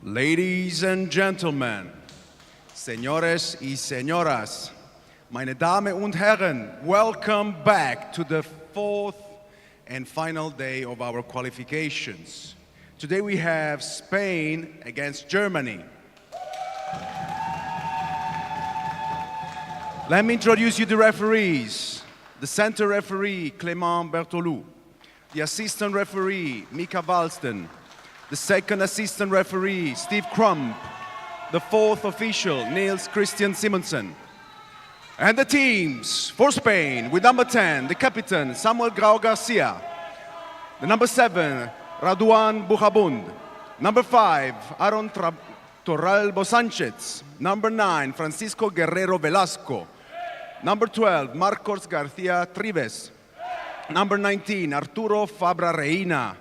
Ladies and gentlemen, señores y señoras, meine Damen und Herren, welcome back to the fourth and final day of our qualifications. Today we have Spain against Germany. Let me introduce you the referees. The center referee, Clément Bertolou. The assistant referee, Mika Walsten. The second assistant referee, Steve Crump. The fourth official, Niels Christian Simonsen. And the teams for Spain, with number 10, the captain, Samuel Grau Garcia. The number 7, Raduan Buchabund. Number 5, Aaron Torralbo Sanchez. Number 9, Francisco Guerrero Velasco. Number 12, Marcos Garcia Trives. Number 19, Arturo Fabra Reina.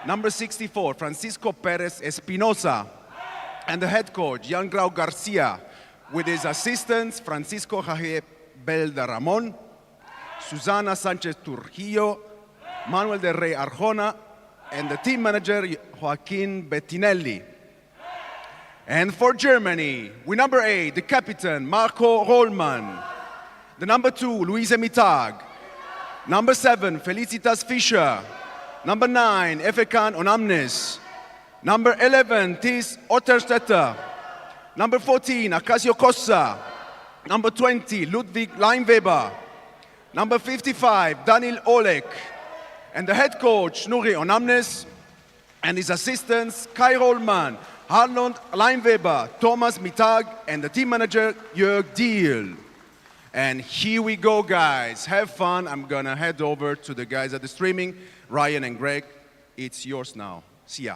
Number 64, Francisco Perez Espinosa. And the head coach, Jan Grau Garcia, with his assistants, Francisco Javier Belda-Ramon, Susana Sanchez Trujillo, Manuel de Rey Arjona, and the team manager, Joaquin Bettinelli. And for Germany, with number 8, the captain, Marco Rollmann. The number 2, Luise Mittag. Number 7, Felicitas Fischer. Number 9, Efekan Onamnes. Number 11, Tis Otterstetter. Number 14, Acacio Cossa. Number 20, Ludwig Leinweber. Number 55, Daniel Olek. And the head coach, Nuri Onamnes. And his assistants, Kai Rollmann, Harland Leinweber, Thomas Mittag, and the team manager, Jörg Diehl. And here we go, guys. Have fun. I'm gonna head over to the guys at the streaming. Ryan and Greg, it's yours now. See ya.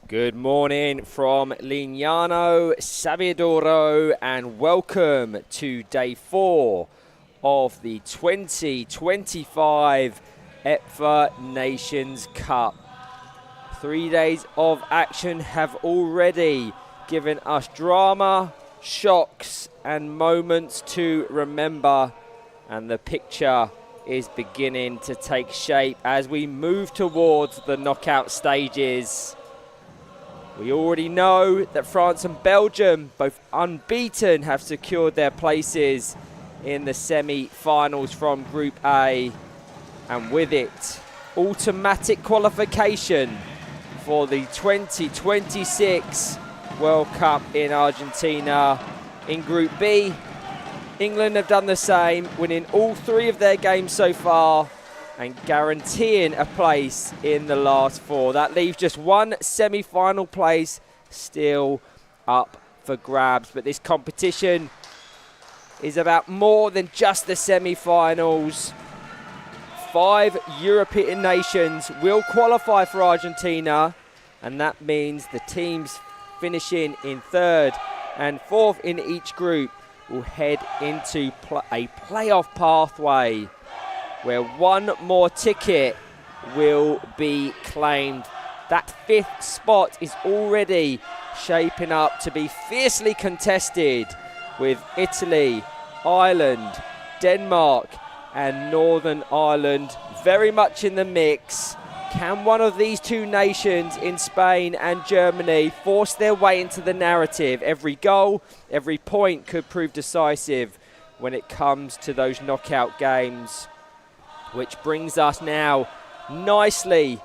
Good morning from Lignano, Sabbiadoro, and welcome to day 4 of the 2025 EPFA Nations Cup. 3 days of action have already given us drama, shocks, and moments to remember, and the picture is beginning to take shape as we move towards the knockout stages. We already know that France and Belgium, both unbeaten, have secured their places in the semi-finals from Group A, and with it, automatic qualification for the 2026 World Cup in Argentina. In Group B, England have done the same, winning all 3 of their games so far and guaranteeing a place in the last 4. That leaves just one semi-final place still up for grabs. But this competition is about more than just the semi-finals. 5 European nations will qualify for Argentina, and that means the teams finishing in 3rd and 4th in each group will head into a playoff pathway where one more ticket will be claimed. That 5th spot is already shaping up to be fiercely contested, with Italy, Ireland, Denmark, and Northern Ireland very much in the mix. Can one of these 2 nations in Spain and Germany force their way into the narrative? Every goal, every point could prove decisive when it comes to those knockout games. Which brings us now nicely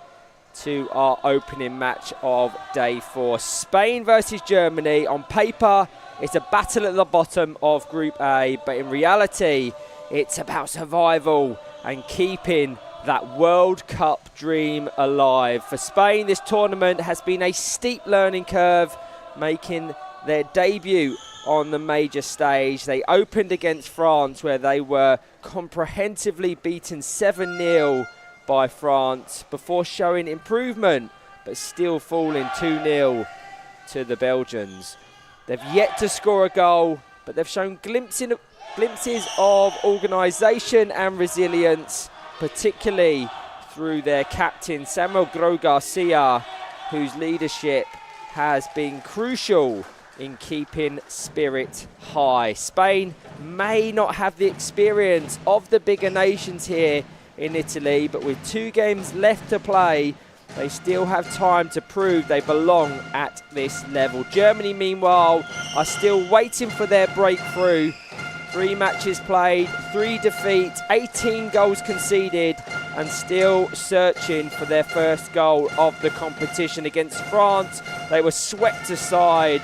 to our opening match of day 4. Spain versus Germany. On paper, it's a battle at the bottom of Group A, but in reality, it's about survival and keeping that World Cup dream alive. For Spain, this tournament has been a steep learning curve, making their debut on the major stage. They opened against France, where they were comprehensively beaten 7-0 by France before showing improvement, but still falling 2-0 to the Belgians. They've yet to score a goal, but they've shown glimpses of organisation and resilience, particularly through their captain, Samuel Grau Garcia, whose leadership has been crucial in keeping spirit high. Spain may not have the experience of the bigger nations here in Italy, but with 2 games left to play, they still have time to prove they belong at this level. Germany, meanwhile, are still waiting for their breakthrough. 3 matches played, 3 defeats, 18 goals conceded, and still searching for their first goal of the competition. Against France, they were swept aside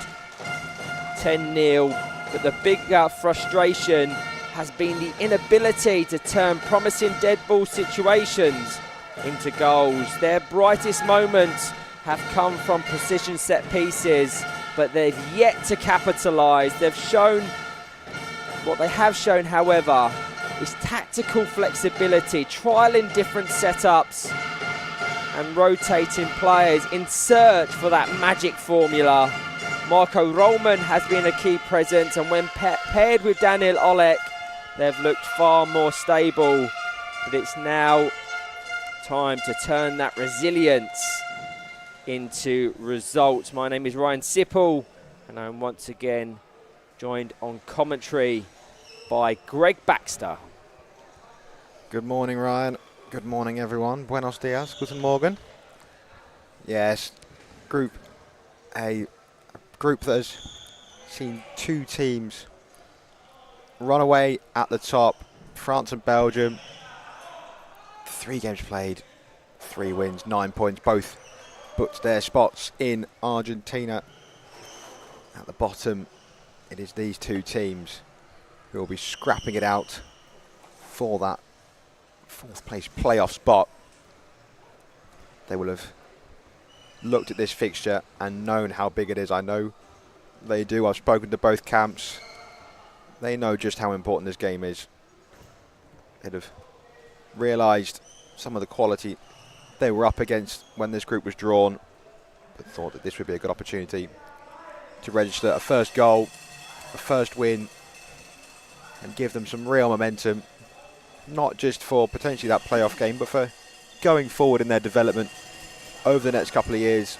10-0, but the bigger frustration has been the inability to turn promising dead ball situations into goals. Their brightest moments have come from precision set pieces, but they've yet to capitalise. What they have shown, however, is tactical flexibility, trialling different setups and rotating players in search for that magic formula. Marco Roman has been a key presence, and when paired with Daniel Olek, they've looked far more stable. But it's now time to turn that resilience into results. My name is Ryan Sipple, and I'm once again joined on commentary by Greg Baxter. Good morning, Ryan. Good morning, everyone. Buenos dias. Guten Morgen. Yes, Group A, a group that has seen 2 teams run away at the top. France and Belgium. 3 games played, 3 wins, 9 points. Both booked their spots in Argentina. At the bottom, it is these 2 teams who will be scrapping it out for that 4th place playoff spot. They will have looked at this fixture and known how big it is. I know they do. I've spoken to both camps. They know just how important this game is. They'd have realised some of the quality they were up against when this group was drawn, but thought that this would be a good opportunity to register a first goal, a first win, and give them some real momentum, not just for potentially that playoff game, but for going forward in their development over the next couple of years,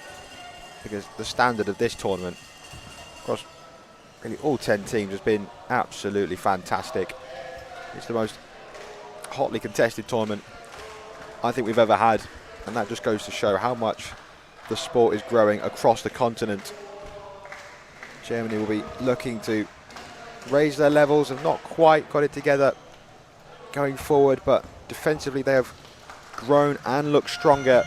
because the standard of this tournament across really all 10 teams has been absolutely fantastic. It's the most hotly contested tournament I think we've ever had, and that just goes to show how much the sport is growing across the continent. Germany will be looking to raise their levels, and not quite got it together going forward, but defensively they have grown and looked stronger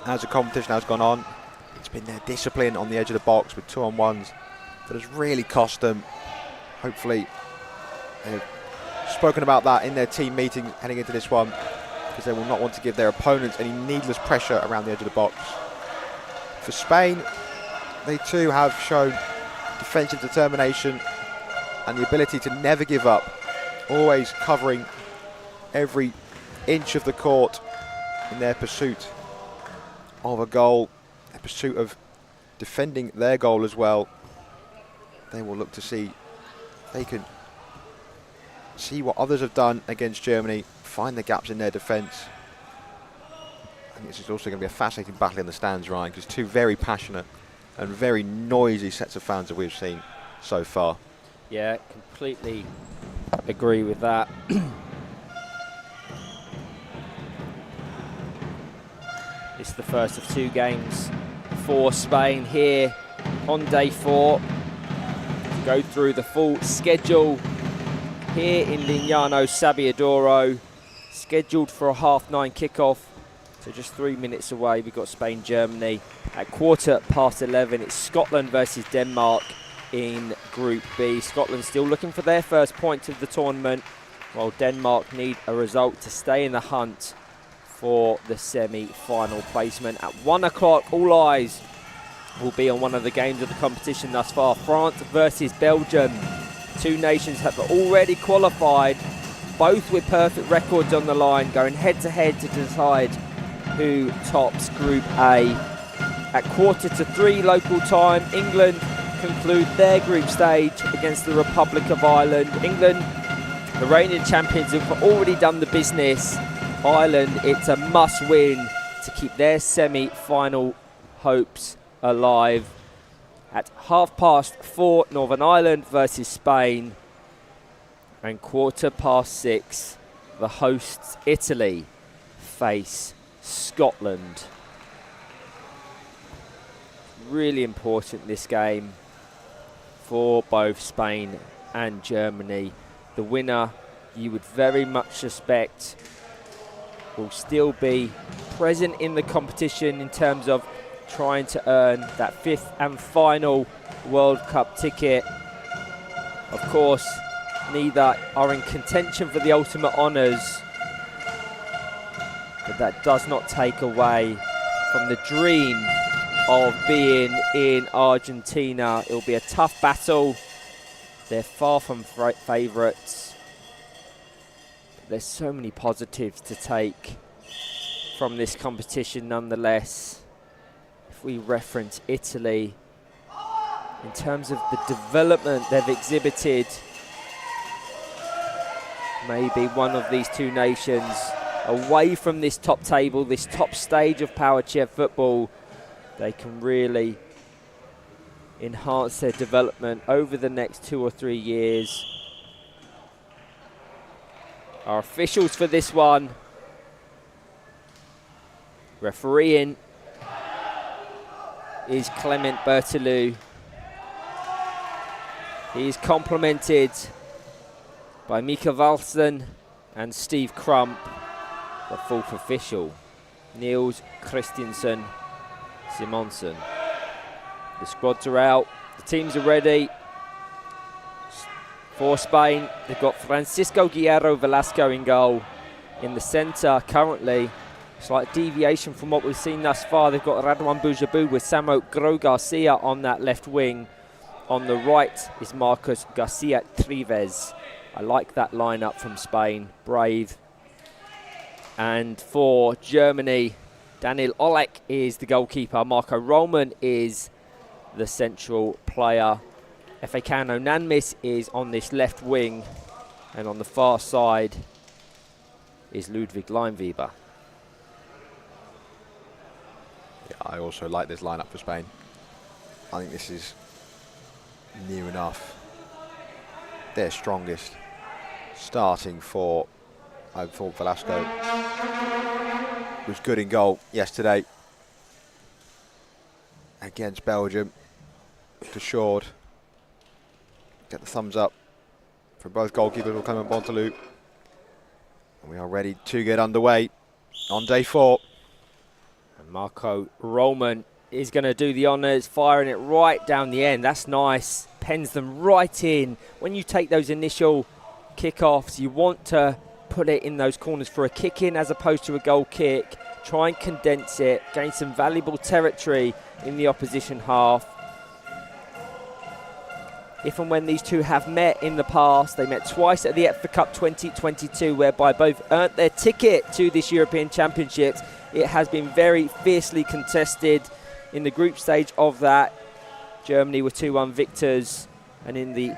as the competition has gone on. It's been their discipline on the edge of the box with 2-on-1s that has really cost them. Hopefully they've spoken about that in their team meetings heading into this one, because they will not want to give their opponents any needless pressure around the edge of the box. For Spain, they too have shown defensive determination and the ability to never give up, always covering every inch of the court in their pursuit of a goal, their pursuit of defending their goal as well. They will look to see if they can see what others have done against Germany, find the gaps in their defence. I think this is also going to be a fascinating battle in the stands, Ryan, because 2 very passionate and very noisy sets of fans that we've seen so far. Yeah, completely agree with that. It's the first of 2 games for Spain here on day 4. To go through the full schedule here in Lignano Sabbiadoro, scheduled for a 9:30 kickoff. So just 3 minutes away, we've got Spain-Germany. At 11:15, it's Scotland versus Denmark in Group B. Scotland still looking for their first points of the tournament, while Denmark need a result to stay in the hunt for the semi-final placement. At 1 o'clock, all eyes will be on one of the games of the competition thus far. France versus Belgium. 2 nations have already qualified, both with perfect records on the line, going head-to-head to decide who tops Group A. At 3:15 local time, England conclude their group stage against the Republic of Ireland. England, the reigning champions, have already done the business. Ireland, it's a must-win to keep their semi-final hopes alive. At 4:30, Northern Ireland versus Spain. And 6:15, the hosts Italy face Scotland. Really important, this game, for both Spain and Germany. The winner, you would very much suspect, will still be present in the competition in terms of trying to earn that 5th and final World Cup ticket. Of course, neither are in contention for the ultimate honours, but that does not take away from the dream of being in Argentina. It will be a tough battle. They're far from favourites. There's so many positives to take from this competition nonetheless. If we reference Italy, in terms of the development they've exhibited, maybe one of these two nations away from this top table, this top stage of power chair football, they can really enhance their development over the next 2 or 3 years. Our officials for this one, refereeing is Clement Berthelou. He is complemented by Mika Valsten and Steve Crump. The fourth official, Niels Christiansen Simonsen. The squads are out, the teams are ready. For Spain, they've got Francisco Guerrero Velasco in goal. In the centre currently, slight deviation from what we've seen thus far. They've got Raduan Bujabu with Samo Gro Garcia on that left wing. On the right is Marcos Garcia Trives. I like that lineup from Spain, brave. And for Germany, Daniel Olek is the goalkeeper. Marco Roman is the central player. Efekan Onanmis is on this left wing. And on the far side is Ludwig Leinweber. Yeah, I also like this lineup for Spain. I think this is near enough their strongest. Starting for, I thought Velasco was good in goal yesterday against Belgium. Assured. Get the thumbs up for both goalkeepers will come in Bontalou. We are ready to get underway on day 4. And Marco Roman is going to do the honours, firing it right down the end. That's nice. Pens them right in. When you take those initial kickoffs, you want to put it in those corners for a kick in as opposed to a goal kick. Try and condense it, gain some valuable territory in the opposition half. If and when these two have met in the past, they met twice at the EPFA Cup 2022, whereby both earned their ticket to this European Championships. It has been very fiercely contested. In the group stage of that, Germany were 2-1 victors, and in the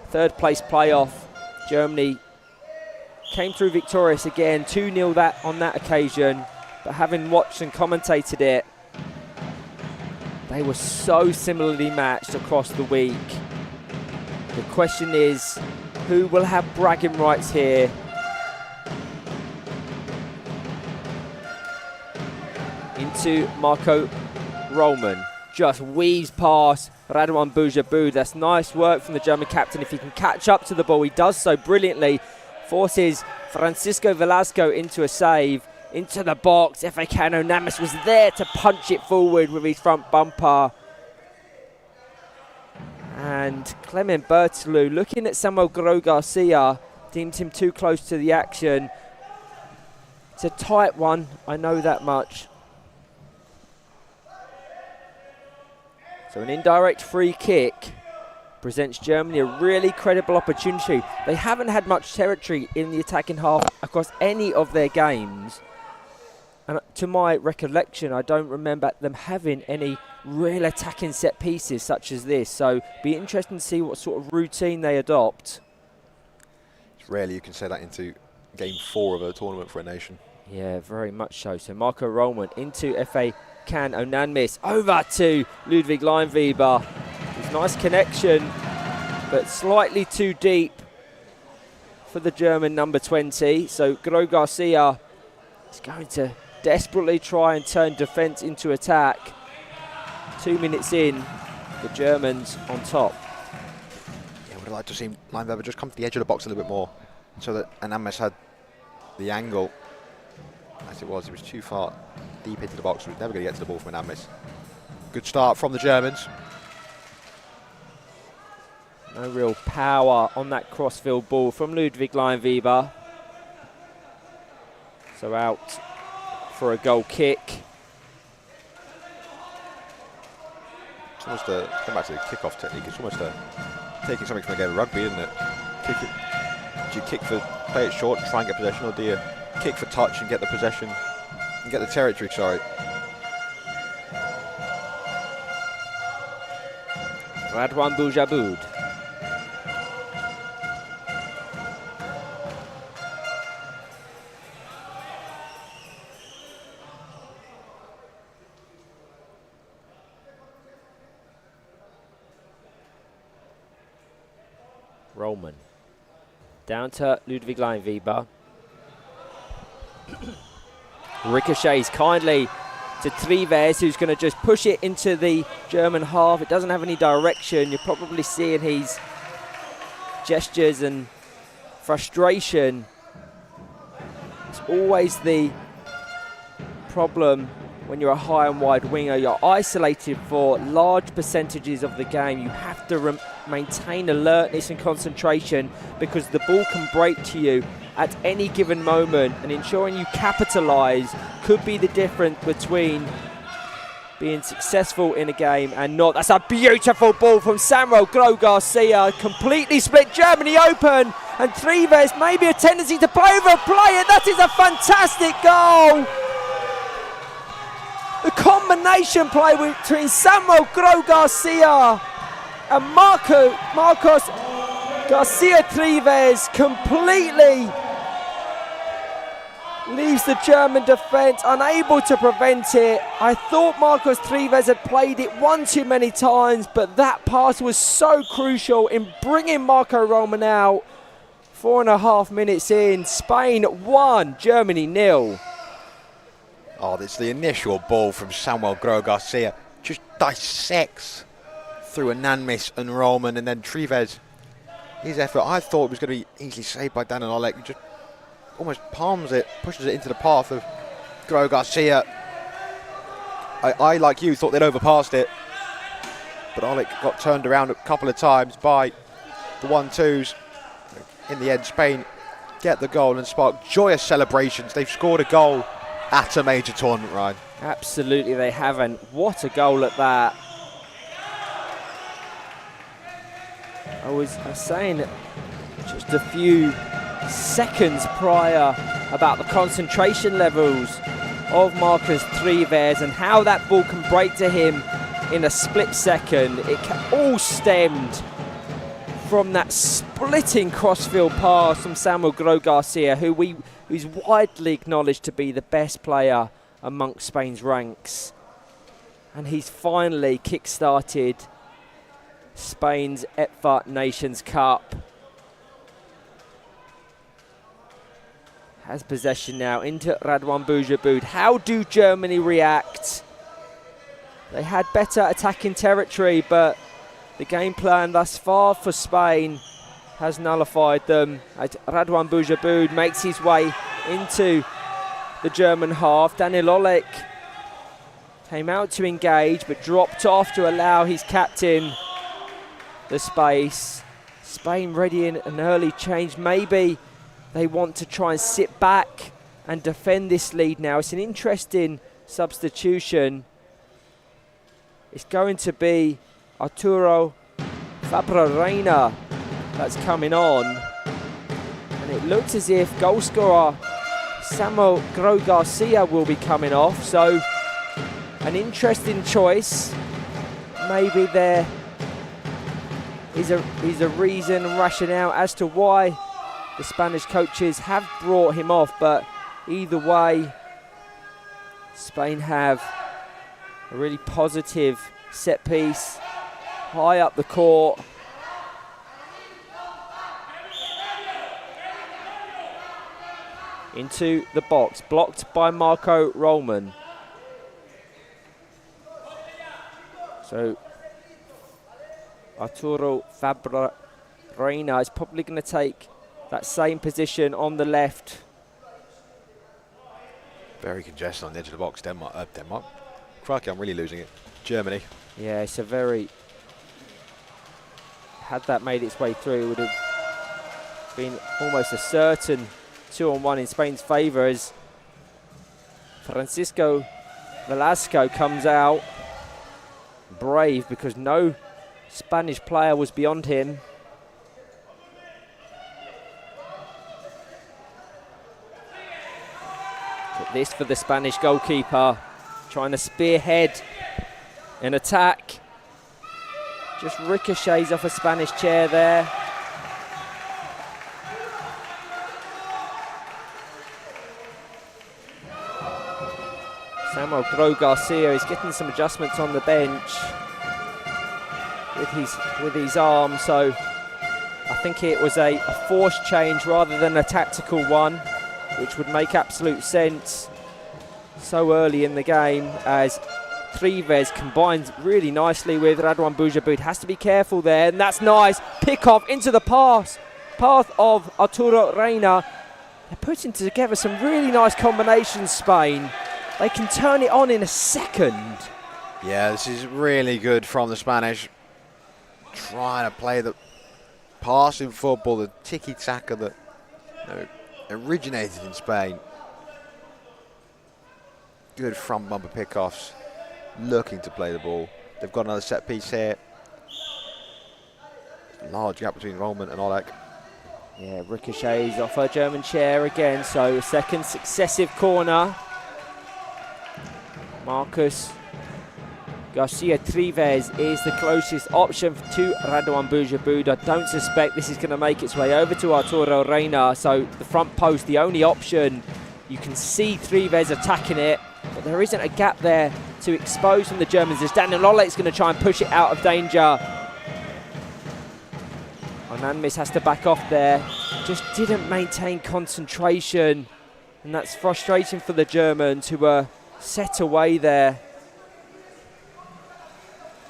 third place playoff, Germany came through victorious again, 2-0 that on that occasion. But having watched and commentated it, they were so similarly matched across the week. The question is, who will have bragging rights here? Into Marco Roman. Just weaves past Raduan Bujabu. That's nice work from the German captain. If he can catch up to the ball, he does so brilliantly. Forces Francisco Velasco into a save. Into the box. Efekan Onanmis was there to punch it forward with his front bumper. And Clement Berthelou, looking at Samuel Gro Garcia, deemed him too close to the action. It's a tight one, I know that much. So an indirect free kick presents Germany a really credible opportunity. They haven't had much territory in the attacking half across any of their games. And to my recollection, I don't remember them having any real attacking set pieces such as this. So be interesting to see what sort of routine they adopt. It's rarely you can say that into game 4 of a tournament for a nation. Yeah, very much so. So Marco Roman into Efekan Onanmis, over to Ludwig Leinweber. It's nice connection, but slightly too deep for the German number 20. So Gro Garcia is going to desperately try and turn defence into attack. 2 minutes in, the Germans on top. Yeah, would have liked to see Lineweber just come to the edge of the box a little bit more, so that Anamis had the angle. As it was too far deep into the box. He was never going to get to the ball from Anamis. Good start from the Germans. No real power on that crossfield ball from Ludwig Leinweber. So out for a goal kick. It's almost come back to the kick-off technique. It's almost taking something from a game of rugby, isn't it? Kick it. Do you kick for play it short, try and get possession, or do you kick for touch and get the possession and get the territory? Sorry. Radwan Boujaboud. Roman. Down to Ludwig Leinweber. Ricochets kindly to Trives, who's going to just push it into the German half. It doesn't have any direction. You're probably seeing his gestures and frustration. It's always the problem when you're a high and wide winger. You're isolated for large percentages of the game. You have to maintain alertness and concentration because the ball can break to you at any given moment, and ensuring you capitalise could be the difference between being successful in a game and not. That's a beautiful ball from Samuel Gro Garcia, completely split Germany open, and Trives maybe a tendency to play overplay it. That is a fantastic goal. The combination play between Samuel Gro Garcia and Marcos Garcia Trives completely leaves the German defence unable to prevent it. I thought Marcos Trives had played it one too many times, but that pass was so crucial in bringing Marco Roman out. 4.5 minutes in, Spain 1, Germany 0. Oh, it's the initial ball from Samuel Gro Garcia. Just dissects through Ananmis and Roman, and then Trives, his effort, I thought was going to be easily saved by Dan and Oleg. Just almost palms it, pushes it into the path of Gro Garcia. I, like you, thought they'd overpassed it, but Oleg got turned around a couple of times by the 1-2s. In the end, Spain get the goal and spark joyous celebrations. They've scored a goal at a major tournament, Ryan. Absolutely, they haven't. What a goal at that. I was saying just a few seconds prior about the concentration levels of Marcus Trives and how that ball can break to him in a split second. It all stemmed from that splitting crossfield pass from Samuel Gro Garcia, who's widely acknowledged to be the best player amongst Spain's ranks. And he's finally kick-started Spain's EPFA Nations Cup. Has possession now into Radwan Boujaboud. How do Germany react? They had better attacking territory, but the game plan thus far for Spain has nullified them. Radwan Boujaboud makes his way into the German half. Daniel Oleg came out to engage, but dropped off to allow his captain the space. Spain readying an early change. Maybe they want to try and sit back and defend this lead now. It's an interesting substitution. It's going to be Arturo Fabra-Reina that's coming on. And it looks as if goalscorer Samuel Gro Garcia will be coming off. So an interesting choice. Maybe there is a reason and rationale as to why the Spanish coaches have brought him off, but either way, Spain have a really positive set piece high up the court. into the box, blocked by Marco Rollman. So Arturo Fabra Reina is probably going to take that same position on the left. Very congested on the edge of the box, Denmark. Crikey, I'm really losing it. Germany. Yeah, it's a very... Had that made its way through, it would have been almost a certain 2-on-1 in Spain's favour as Francisco Velasco comes out brave because no Spanish player was beyond him. But this for the Spanish goalkeeper, trying to spearhead an attack. Just ricochets off a Spanish chair there. Samuel Gro Garcia is getting some adjustments on the bench with his arm, so I think it was a forced change rather than a tactical one, which would make absolute sense so early in the game as Trives combines really nicely with Radovan Bujabud. Has to be careful there, and that's nice. Pick off into the path of Arturo Reina. They're putting together some really nice combinations, Spain. They can turn it on in a second. Yeah, this is really good from the Spanish. Trying to play the passing football, the tiki-taka that originated in Spain. Good front bumper pickoffs. Looking to play the ball. They've got another set piece here. Large gap between Rollman and Oleg. Yeah, ricochets off her German chair again, so a second successive corner. Marcus Garcia Trives is the closest option to Radovan Bujabud. I don't suspect this is going to make its way over to Arturo Reina, so the front post, the only option. You can see Trives attacking it, but there isn't a gap there to expose from the Germans as Daniel Oleg's going to try and push it out of danger. Ananmis has to back off there. Just didn't maintain concentration, and that's frustrating for the Germans who were set away there.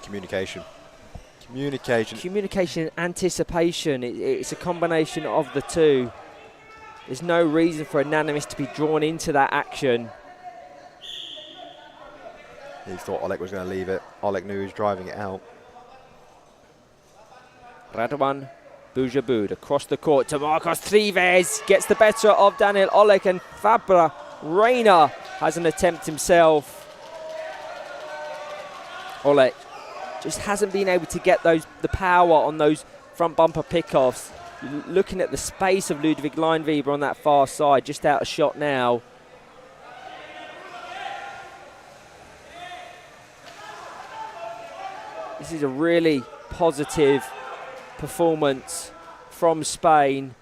Communication, anticipation. It's a combination of the two. There's no reason for Ananmis to be drawn into that action. He thought Oleg was going to leave it. Oleg knew he was driving it out. Radovan Bujabud across the court to Marcos Trives. Gets the better of Daniel Oleg, and Fabra Reina has an attempt himself. Oleg just hasn't been able to get the power on those front bumper pickoffs. Looking at the space of Ludwig Leinweber on that far side, just out of shot now. This is a really positive performance from Spain.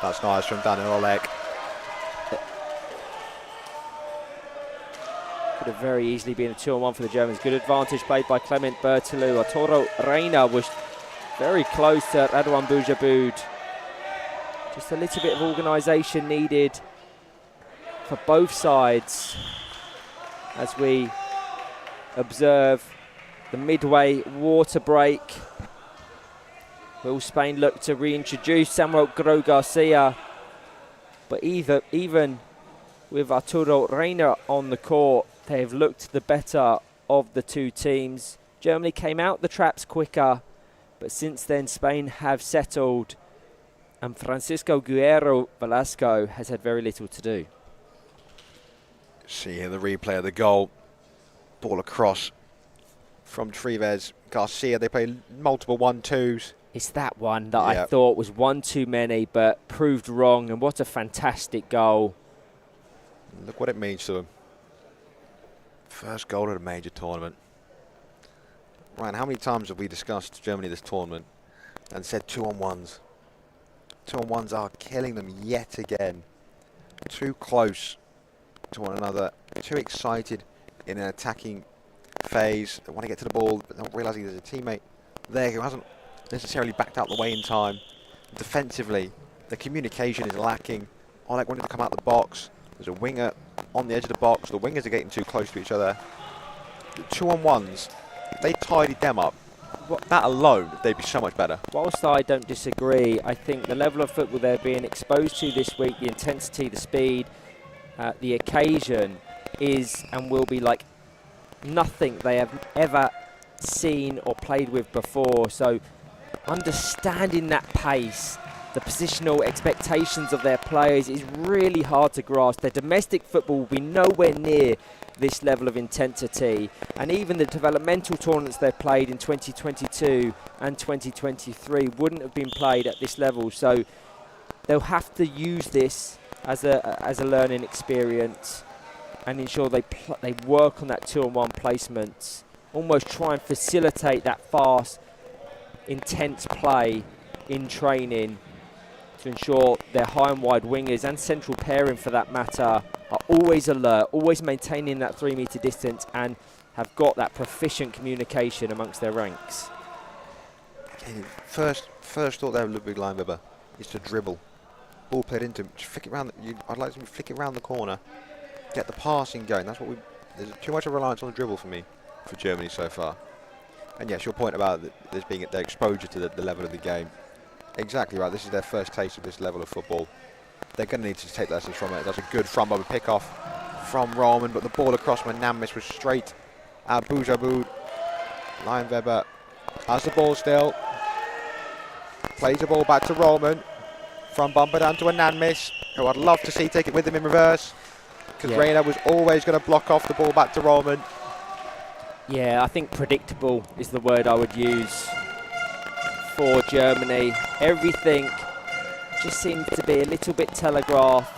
That's nice from Daniel Oleg. Could have very easily been a 2-on-1 for the Germans. Good advantage played by Clement Bertolou. Arturo Reina was very close to Radovan Bujabud. Just a little bit of organisation needed for both sides as we observe the midway water break. Will Spain look to reintroduce Samuel Gro Garcia? But even with Arturo Reina on the court, they have looked the better of the two teams. Germany came out the traps quicker, but since then Spain have settled, and Francisco Guerrero Velasco has had very little to do. See here the replay of the goal. Ball across from Trives. Garcia, they played multiple 1-2s. It's that one that I thought was one too many, but proved wrong, and what a fantastic goal. Look what it means to them. First goal at a major tournament. Ryan, how many times have we discussed Germany this tournament and said 2-on-1s? 2-on-1s are killing them yet again. Too close to one another, too excited in an attacking phase. They want to get to the ball, but not realising there's a teammate there who hasn't necessarily backed out the way in time. Defensively, the communication is lacking. Oleg wanted to come out the box. There's a winger on the edge of the box. The wingers are getting too close to each other. The 2-on-1s, if they tidied them up, that alone, they'd be so much better. Whilst I don't disagree, I think the level of football they're being exposed to this week, the intensity, the speed, the occasion is and will be like nothing they have ever seen or played with before. So understanding that pace, the positional expectations of their players is really hard to grasp. Their domestic football will be nowhere near this level of intensity, and even the developmental tournaments they've played in 2022 and 2023 wouldn't have been played at this level. So they'll have to use this as a learning experience and ensure they work on that 2-on-1 placements, almost try and facilitate that fast, intense play in training to ensure their high and wide wingers and central pairing for that matter are always alert, always maintaining that 3-metre distance and have got that proficient communication amongst their ranks. Okay, first thought there, Ludwig Leinweber, is to dribble. Ball played into him, just flick it round. I'd like to flick it round the corner, get the passing going. That's what there's too much of a reliance on the dribble for me, for Germany so far. And yes, your point about there's being their exposure to the level of the game. Exactly right, this is their first taste of this level of football. They're going to need to take lessons from it. That's a good front bumper pick-off from Roman, but the ball across Manamnis was straight at Boujabou. Leinweber has the ball still. Plays the ball back to Roman. Front bumper down to Anandmis, who I'd love to see take it with him in reverse, because Reina was always going to block off the ball back to Roman. Yeah, I think predictable is the word I would use for Germany. Everything just seems to be a little bit telegraphed.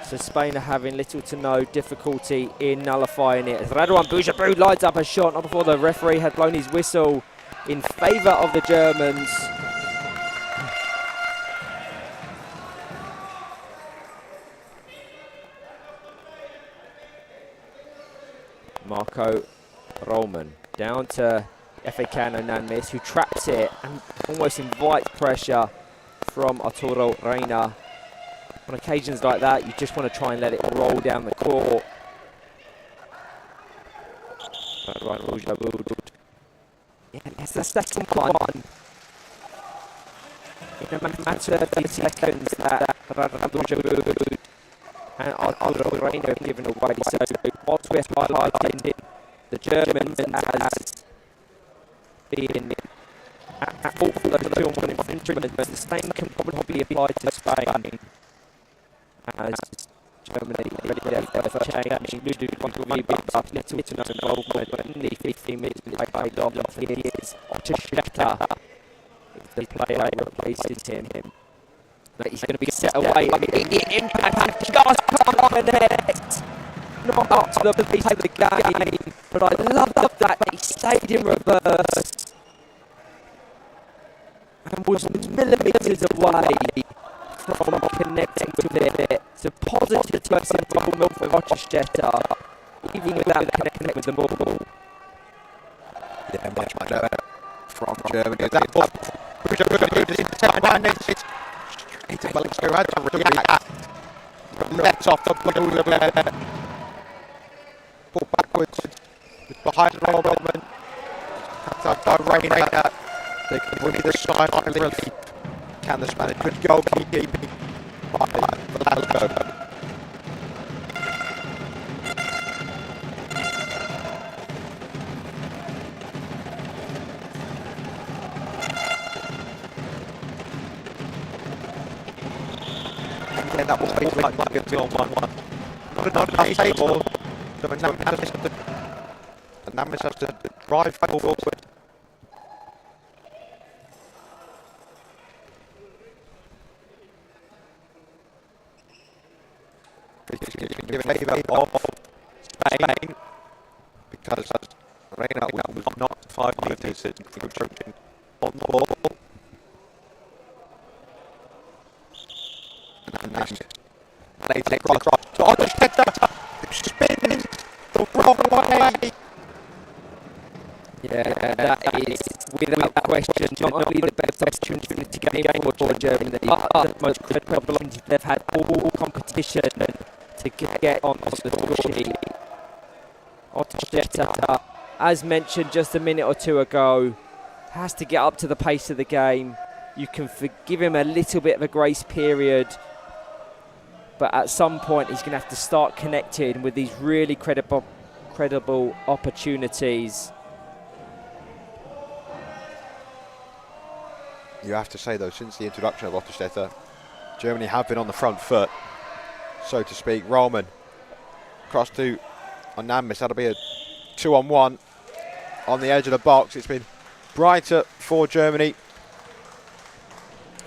So Spain are having little to no difficulty in nullifying it. As Radwan Boujabou lights up a shot, not before the referee had blown his whistle in favour of the Germans. Marco Roman down to EPFA Anandmis, who traps it and almost invites pressure from Arturo Reina. On occasions like that, you just want to try and let it roll down the court. Yeah, it's the second one. In a matter of 30 seconds, that and Arturo Reina have given away. So whilst we're highlighting the Germans as being at fault for those 2-on-1 infringements, the same can probably apply to Spain, as Germany ready their first change. Ludwig Leinweber, little to no involvement, but only 15 minutes played off. Here is Otterstetter, the player replaces him. But he's going to be set away. Immediate impact. Just can't connect. Not up to the pace of the game, but I love that he stayed in reverse and was millimetres away from connecting with it. So positive first involvement for Otterstetter, even without connecting with the ball. Yeah, much better from Germany. That ball, left off the blue there. Ball backwards, behind Roman. Comes up by Reina. They can win either side on relief. Can the Spanish? Good goalkeeping by Velasco. Yeah, that was basically like a 2-on-1. Not enough table. So Anandmis has to drive forward. Give a favour of Spain because Reina was not 5 metres encroaching on the ball. And plays it across to Otterstetter, spinning the wrong way. Yeah, that is without question not only the best opportunity to go game for Germany. The most credible opportunity they've had all competition to get on the score sheet. Otterstetter, as mentioned just a minute or two ago, has to get up to the pace of the game. You can forgive him a little bit of a grace period, but at some point he's going to have to start connecting with these really credible opportunities. You have to say, though, since the introduction of Otterstetter, Germany have been on the front foot, so to speak. Roman across to Onanmis. That'll be a 2-on-1 on the edge of the box. It's been brighter for Germany.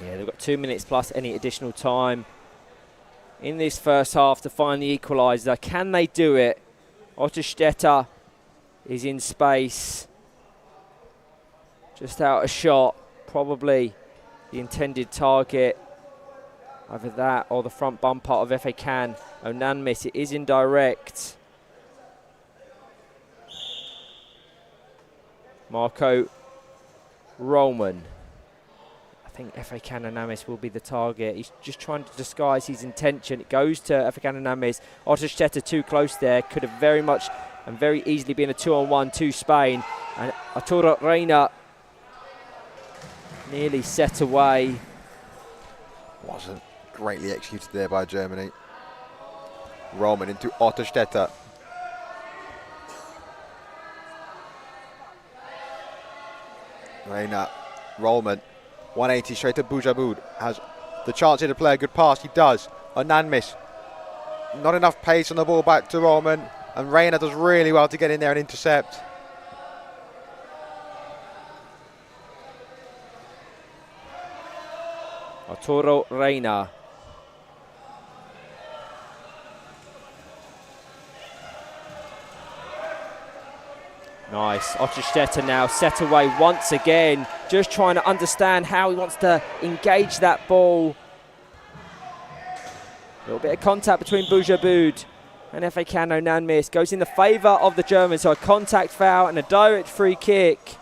Yeah, they've got 2 minutes plus any additional time in this first half to find the equaliser. Can they do it? Otterstetter is in space, just out a shot, probably the intended target. Either that or the front bumper of EPFA Can. Onanmis, it is indirect. Marco Roman. I think EPFA Can Onanmis will be the target. He's just trying to disguise his intention. It goes to EPFA Can Onanmis. Otterstetter too close there. Could have very much and very easily been a 2-on-1 to Spain. And Arturo Reina nearly set away. Wasn't greatly executed there by Germany. Roman into Otterstetter. Reina, Roman, 180 straight to Boujabud. Has the chance here to play a good pass. He does. Onanmis, not enough pace on the ball back to Roman. And Reina does really well to get in there and intercept. Arturo Reina. Nice. Otterstetter now set away once again. Just trying to understand how he wants to engage that ball. A little bit of contact between Boujabud and EPFA Can Onanmis. Goes in the favour of the Germans. So a contact foul and a direct free kick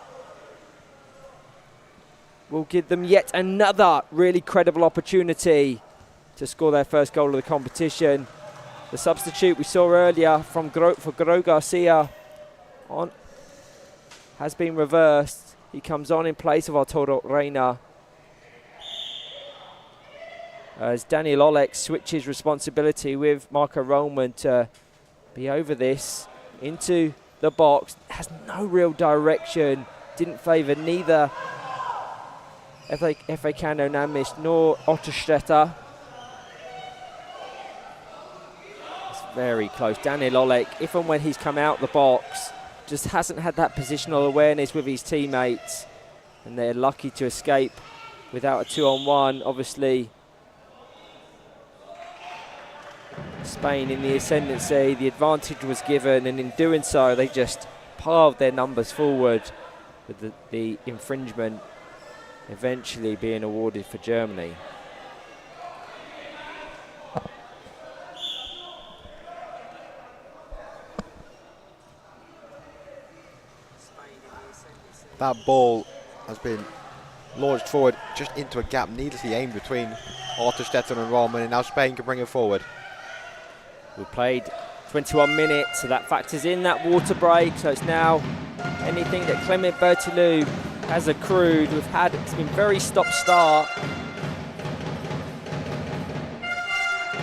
will give them yet another really credible opportunity to score their first goal of the competition. The substitute we saw earlier for Gro Garcia has been reversed. He comes on in place of Arturo Reina as Daniel Olek switches responsibility with Marco Roman to be over this into the box. Has no real direction. Didn't favour neither EPFA Can Onanmis nor Otterstetter. It's very close. Daniel Olek, if and when he's come out the box, just hasn't had that positional awareness with his teammates, and they're lucky to escape without a 2-on-1. Obviously, Spain in the ascendancy, the advantage was given, and in doing so, they just piled their numbers forward, with the infringement eventually being awarded for Germany. That ball has been launched forward just into a gap needlessly aimed between Otterstetter and Roman, and now Spain can bring it forward. We've played 21 minutes, so that factors in that water break. So it's now anything that Clement Berthelou has accrued. It's been very stop-start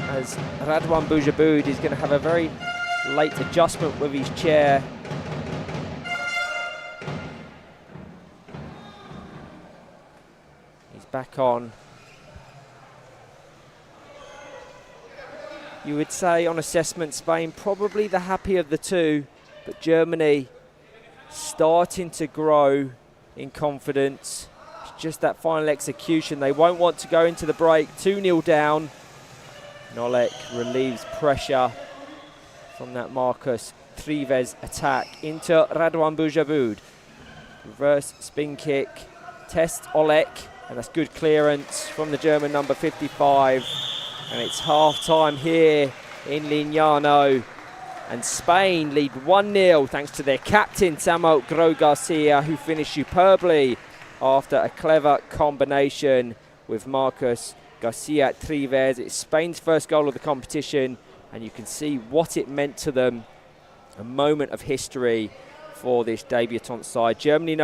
as Radwan Boujabud is going to have a very late adjustment with his chair. He's back on. You would say on assessment, Spain probably the happy of the two, but Germany starting to grow in confidence. It's just that final execution. They won't want to go into the break 2-0 down. Nolek relieves pressure from that Marcus Trives attack into Radwan Boujabud. Reverse spin kick, tests Olek, and that's good clearance from the German number 55. And it's half-time here in Lignano. And Spain lead 1-0 thanks to their captain, Samo Gro Garcia, who finished superbly after a clever combination with Marcos Garcia Trives. It's Spain's first goal of the competition, and you can see what it meant to them. A moment of history for this debutant side. Germany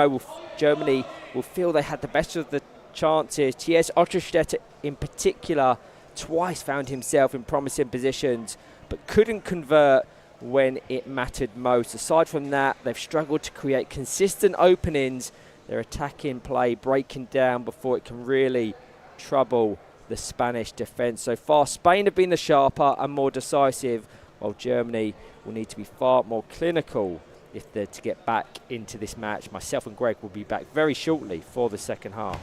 will feel they had the best of the chances. T.S. Otterstedt in particular twice found himself in promising positions, but couldn't convert when it mattered most. Aside from that, they've struggled to create consistent openings. Their attacking play breaking down before it can really trouble the Spanish defence. So far, Spain have been the sharper and more decisive, while Germany will need to be far more clinical if they're to get back into this match. Myself and Greg will be back very shortly for the second half.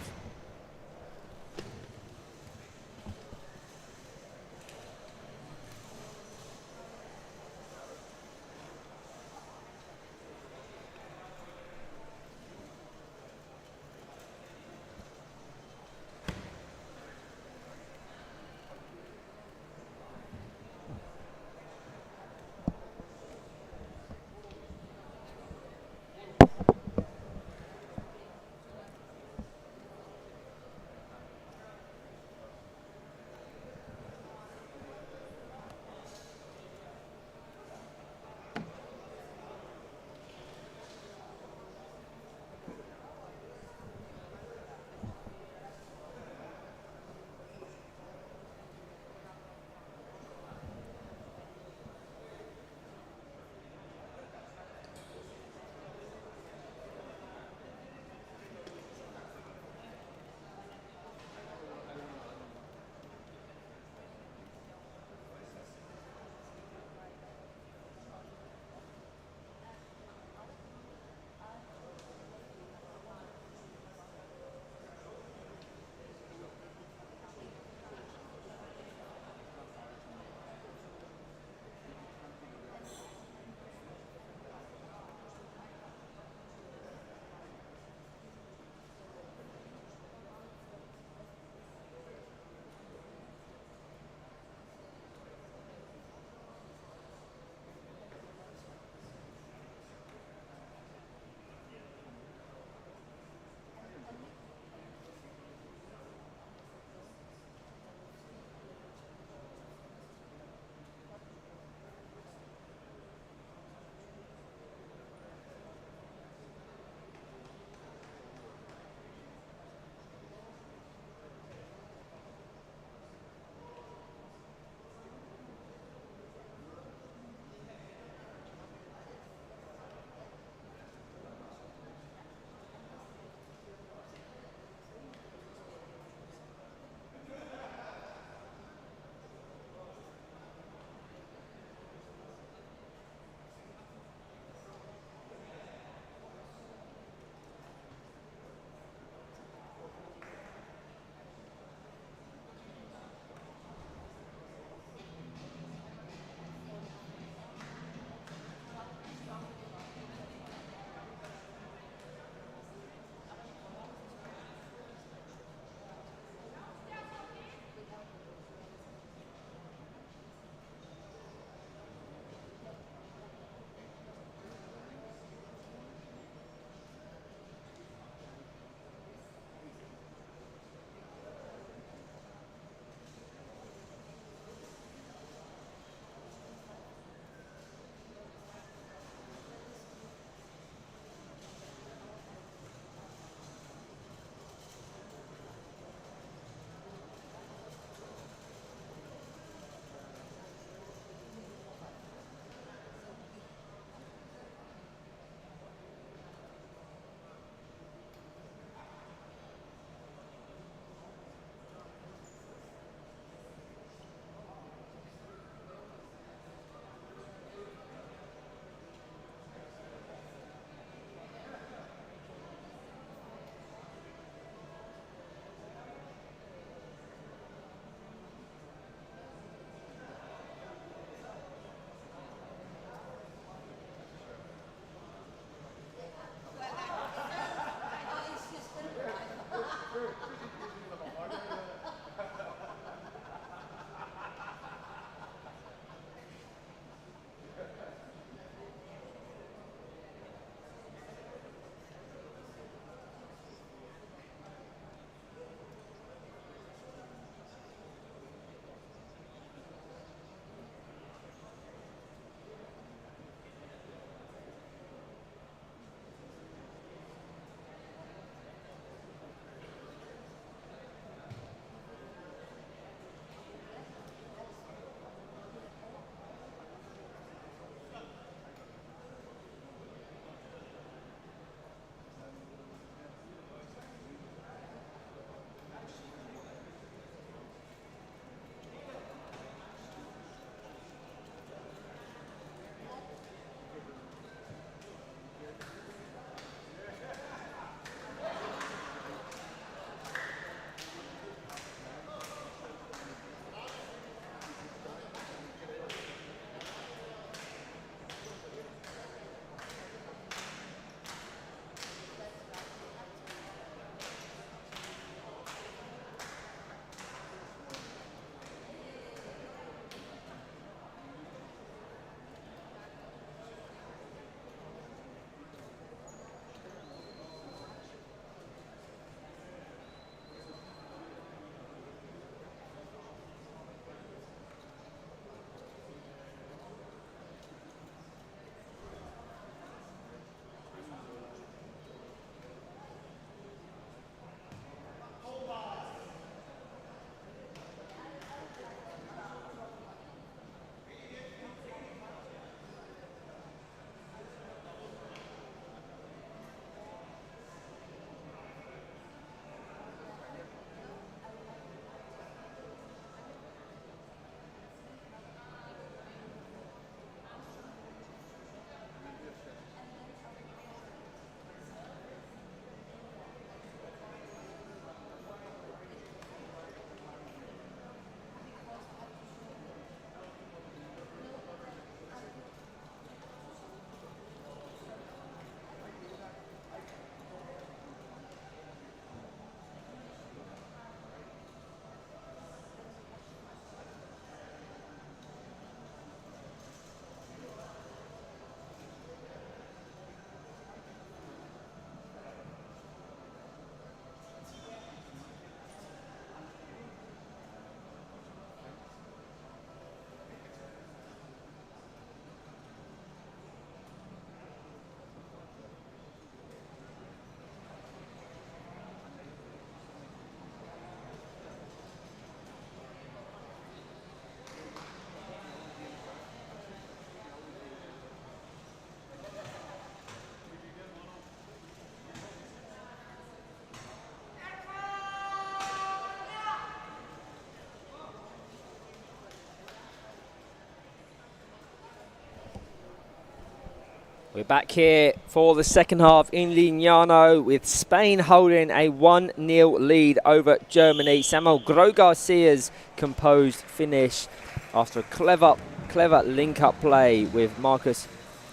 We're back here for the second half in Lignano with Spain holding a 1-0 lead over Germany. Samuel Gro Garcia's composed finish after a clever link-up play with Marcus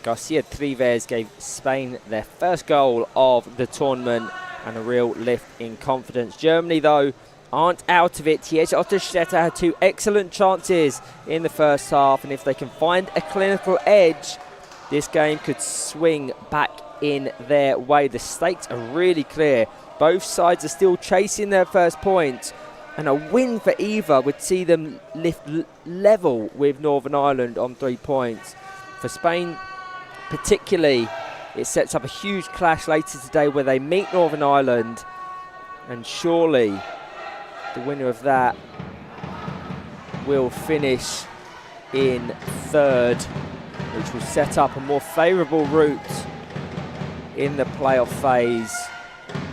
Garcia Trives gave Spain their first goal of the tournament and a real lift in confidence. Germany, though, aren't out of it. Tiege Otterstetter had 2 excellent chances in the first half, and if they can find a clinical edge, this game could swing back in their way. The stakes are really clear. Both sides are still chasing their first points, and a win for either would see them lift level with Northern Ireland on 3 points. For Spain particularly, it sets up a huge clash later today where they meet Northern Ireland, and surely the winner of that will finish in third, which will set up a more favourable route in the playoff phase,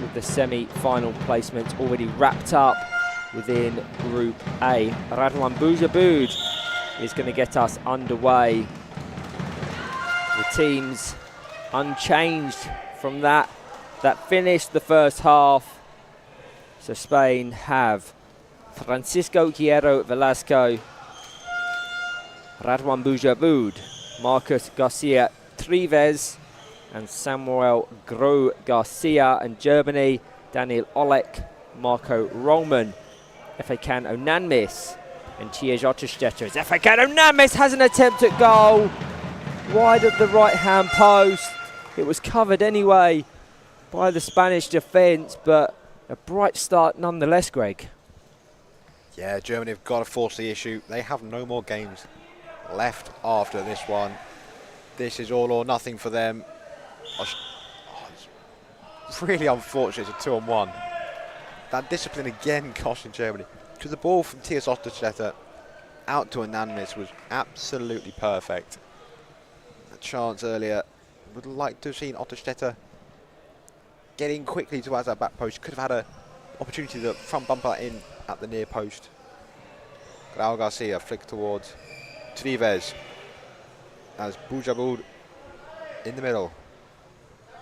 with the semi-final placement already wrapped up within Group A. Radwan Boujaboud is going to get us underway. The teams unchanged from that finished the first half. So Spain have Francisco Hierro Velasco, Radwan Boujaboud, Marcus Garcia Trives, and Samuel Gro Garcia. And Germany, Daniel Olek, Marco Roman, Efekan Onanmis, and Tiege Otterstetter. Efekan Onanmis has an attempt at goal, wide of the right-hand post. It was covered anyway by the Spanish defence, but a bright start nonetheless, Greg. Yeah, Germany have got to force the issue. They have no more games left after this one. This is all or nothing for them. It's really unfortunate it's a 2-on-1. That discipline again costing Germany. Because the ball from Tiege Otterstetter out to Onanmis was absolutely perfect. A chance earlier. Would like to have seen Otterstetter get in quickly towards that back post. Could have had an opportunity to front bumper in at the near post. Grau Garcia flick towards Trives as Boujaboud in the middle.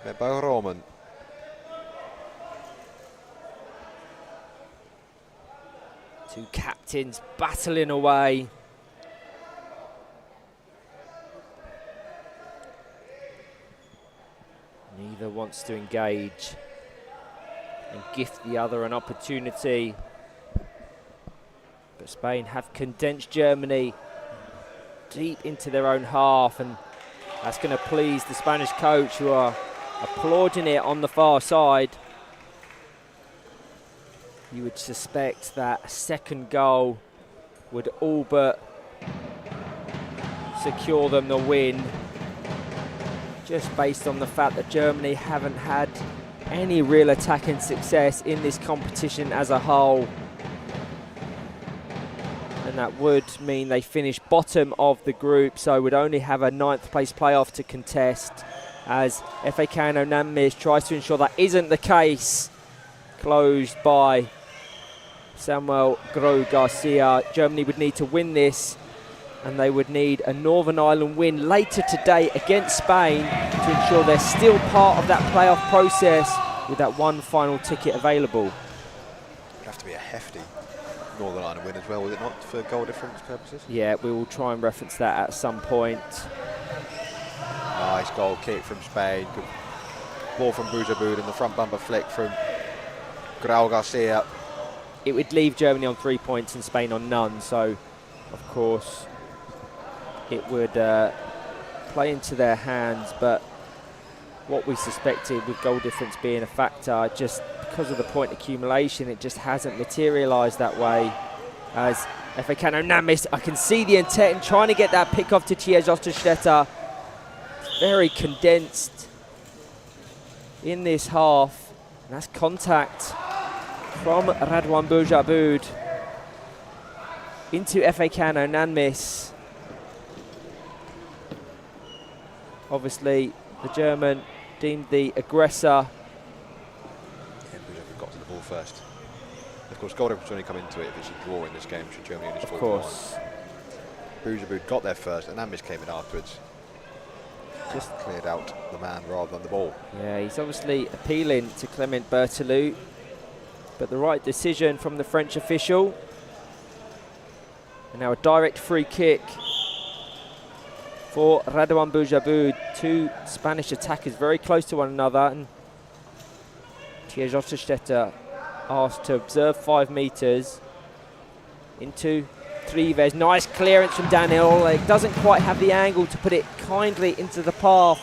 Met by Roman. Two captains battling away. Neither wants to engage and gift the other an opportunity. But Spain have condensed Germany deep into their own half, and that's going to please the Spanish coach, who are applauding it on the far side. You would suspect that a second goal would all but secure them the win, just based on the fact that Germany haven't had any real attacking success in this competition as a whole. And that would mean they finish bottom of the group, so would only have a 9th place playoff to contest, as Efekan Onanmis tries to ensure that isn't the case. Closed by Samuel Gro Garcia. Germany would need to win this, and they would need a Northern Ireland win later today against Spain to ensure they're still part of that playoff process with that one final ticket available. It would have to be a hefty Northern Ireland win as well, would it not, for goal difference purposes? Yeah, we will try and reference that at some point. Nice goal kick from Spain. Good ball from Boujaboud, and the front bumper flick from Grau Garcia. It would leave Germany on 3 points and Spain on none, so of course it would play into their hands. But what we suspected, with goal difference being a factor, just because of the point accumulation, it just hasn't materialised that way. As Efekan Onanmis, I can see the intent in trying to get that pick off to Tiege Otterstetter. Very condensed in this half, and that's contact from Radwan Boujaboud into Efekan Onanmis. Obviously, the German deemed the aggressor. Yeah, Boujaboud got to the ball first. Of course, goal difference only come into it if it's a draw in this game, should Germany only score. Of course. Boujaboud got there first, and Onanmis came in afterwards. Just cleared out the man rather than the ball. Yeah, he's obviously appealing to Clement Berthelot, but the right decision from the French official. And now a direct free kick for Radwan Boujaboud. Two Spanish attackers very close to one another, and Thierry Otterstetter asked to observe 5 metres into Trives. Nice clearance from Daniel. It doesn't quite have the angle to put it kindly into the path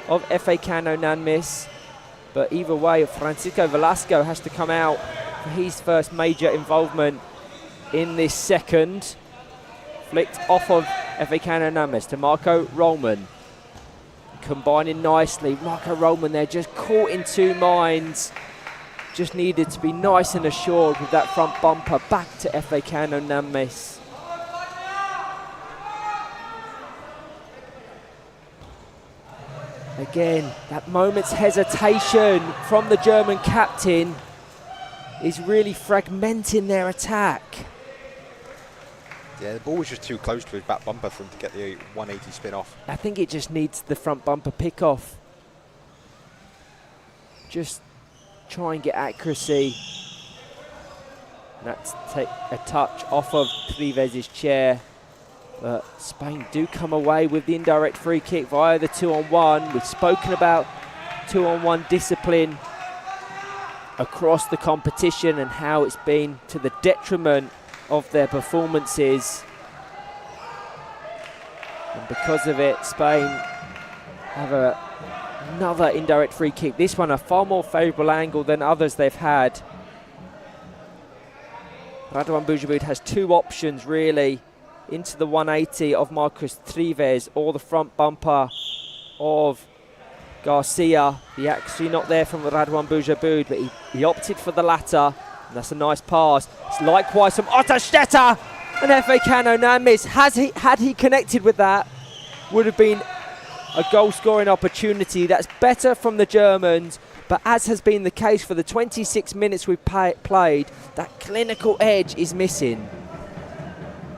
of FA Cano Nanmis. But either way, Francisco Velasco has to come out for his first major involvement in this second. Flicked off of FA Cano Nanmis to Marco Rollman. Combining nicely. Marco Rollman there just caught in two minds. Just needed to be nice and assured with that front bumper back to FA Cano Nanmis. Again, that moment's hesitation from the German captain is really fragmenting their attack. Yeah, the ball was just too close to his back bumper for him to get the 180 spin off. I think it just needs the front bumper pick off. Just try and get accuracy. That's a touch off of Trives' chair. But Spain do come away with the indirect free kick via the 2-on-1. We've spoken about 2-on-1 discipline across the competition and how it's been to the detriment of their performances. And because of it, Spain have another indirect free kick. This one a far more favourable angle than others they've had. Radwan Boujaboud has two options really, into the 180 of Marcus Trives or the front bumper of Garcia. The actually not there from Radwan Boujaboud, but he opted for the latter, and that's a nice pass. It's likewise from Otterstetter, and FA Cano Nanmis, had he connected with that, would have been a goal scoring opportunity. That's better from the Germans, but as has been the case for the 26 minutes we've played, that clinical edge is missing.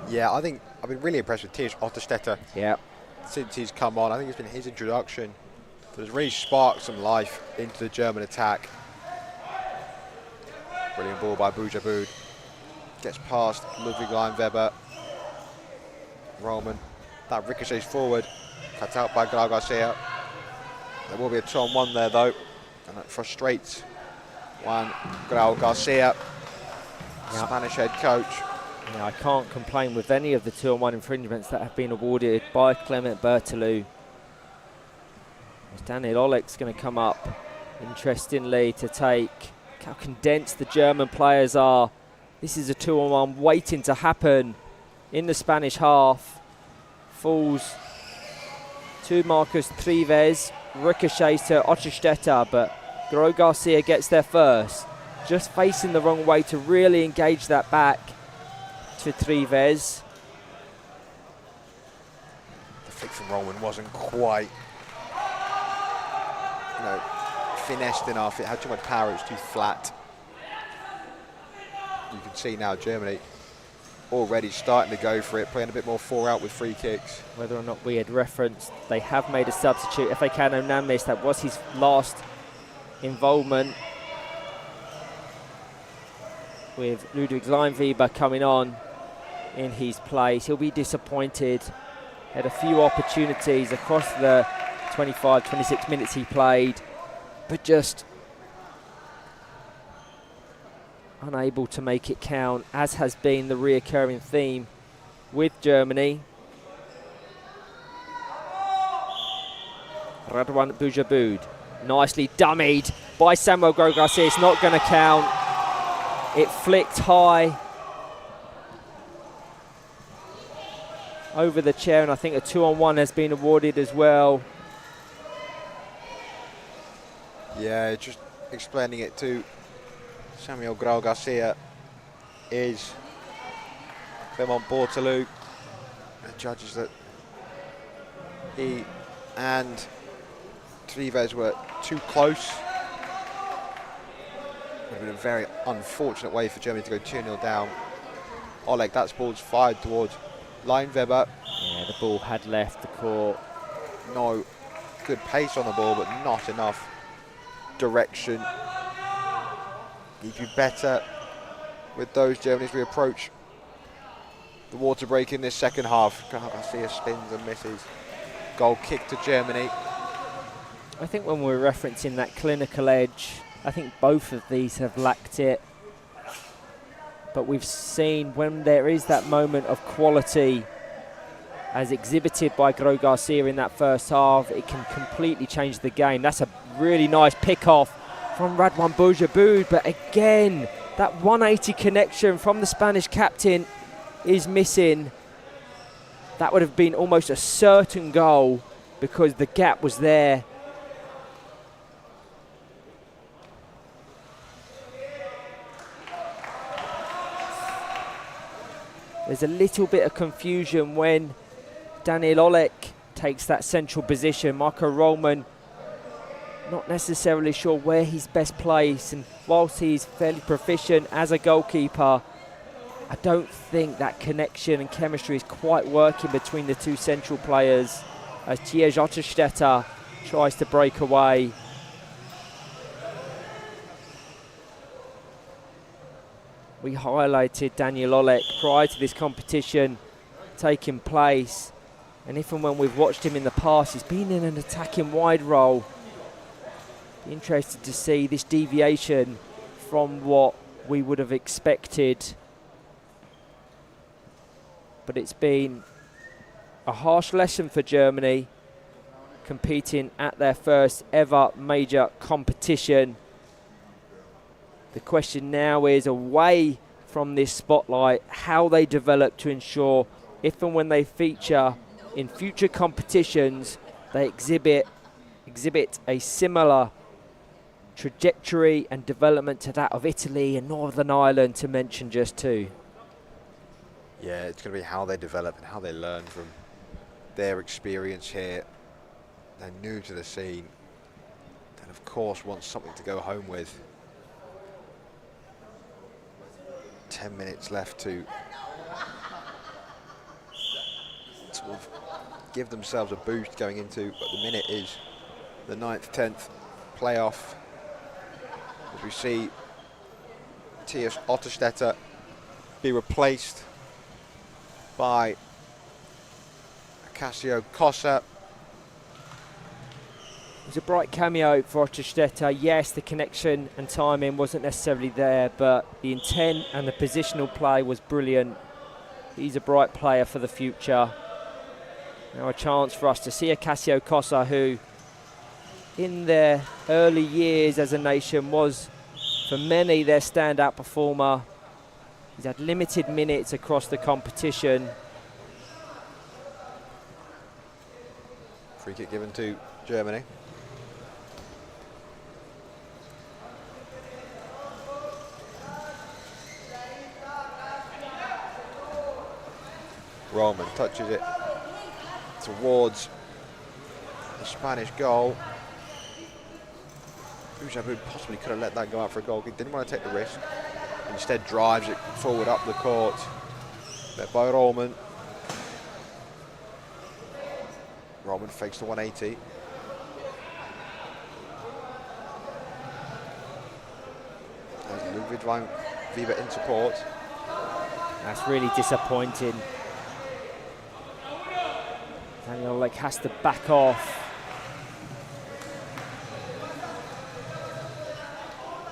Yeah, I think I've been really impressed with Thierry Otterstetter since he's come on. I think it's been his introduction that has really sparked some life into the German attack. Brilliant ball by Boujaboud. Gets past Ludwig Leinweber. Roman. That ricochets forward. Cut out by Grau Garcia. There will be a 2-on-1 there though, and that frustrates Juan Grau Garcia, Spanish head coach. Yeah, I can't complain with any of the 2-on-1 infringements that have been awarded by Clement Berthelot. Daniel Oleg's going to come up, interestingly, to take how condensed the German players are. This is a 2-on-1 waiting to happen in the Spanish half. Falls to Marcus Trives, ricochets to Otterstetter, but Grau Garcia gets there first. Just facing the wrong way to really engage that back to Trives. The flick from Roman wasn't quite, finessed enough. It had too much power. It was too flat. You can see now Germany already starting to go for it, playing a bit more 4-out with free kicks. Whether or not we had referenced, they have made a substitute. FA Cano Nanmis, that was his last involvement, with Ludwig Leinweber coming on in his place. He'll be disappointed. Had a few opportunities across the 25, 26 minutes he played, but just unable to make it count, as has been the reoccurring theme with Germany. Radwan Boujaboud, nicely dummied by Samuel Grau Garcia. It's not going to count. It flicked high over the chair, and I think a 2-on-1 has been awarded as well. Yeah, just explaining it to Samuel Grau Garcia is Clement Berthelot. The judges that he and Trives were too close. Would have been a very unfortunate way for Germany to go 2-0 down. Oleg, that ball's fired towards Leinweber. Yeah, the ball had left the court. No good pace on the ball, but not enough direction. Need to be better with those Germany as we approach the water break in this second half. Garcia spins and misses. Goal kick to Germany. I think when we're referencing that clinical edge, I think both of these have lacked it. But we've seen when there is that moment of quality, as exhibited by Gro Garcia in that first half, it can completely change the game. That's a really nice pick-off from Radwan Boujabou, but again, that 180 connection from the Spanish captain is missing. That would have been almost a certain goal because the gap was there. There's a little bit of confusion when Daniel Olek takes that central position. Marco Rollman not necessarily sure where he's best placed, and whilst he's fairly proficient as a goalkeeper, I don't think that connection and chemistry is quite working between the two central players as Tjeerd Otterstetter tries to break away. We highlighted Daniel Olek prior to this competition taking place, and if and when we've watched him in the past, he's been in an attacking wide role. Be interested to see this deviation from what we would have expected. But it's been a harsh lesson for Germany, competing at their first ever major competition. The question now is, away from this spotlight, how they develop to ensure if and when they feature in future competitions, they exhibit a similar trajectory and development to that of Italy and Northern Ireland, to mention just two. Yeah, it's going to be how they develop and how they learn from their experience here. They're new to the scene and of course want something to go home with. 10 minutes left to sort of give themselves a boost going into what the minute is the 9th, 10th playoff. As we see Tjeerd Otterstetter be replaced by Cassio Cossa. It was a bright cameo for Otterstetter. Yes, the connection and timing wasn't necessarily there, but the intent and the positional play was brilliant. He's a bright player for the future. Now a chance for us to see a Cassio Cossa who, in their early years as a nation, was for many their standout performer. He's had limited minutes across the competition. Free kick given to Germany. Roman touches it towards the Spanish goal. Boujabou possibly could have let that go out for a goal. He didn't want to take the risk. Instead drives it forward up the court. Met by Roman. Roman fakes the 180. There's Ludwig van Wiebe in support. That's really disappointing. Daniel Olek has to back off.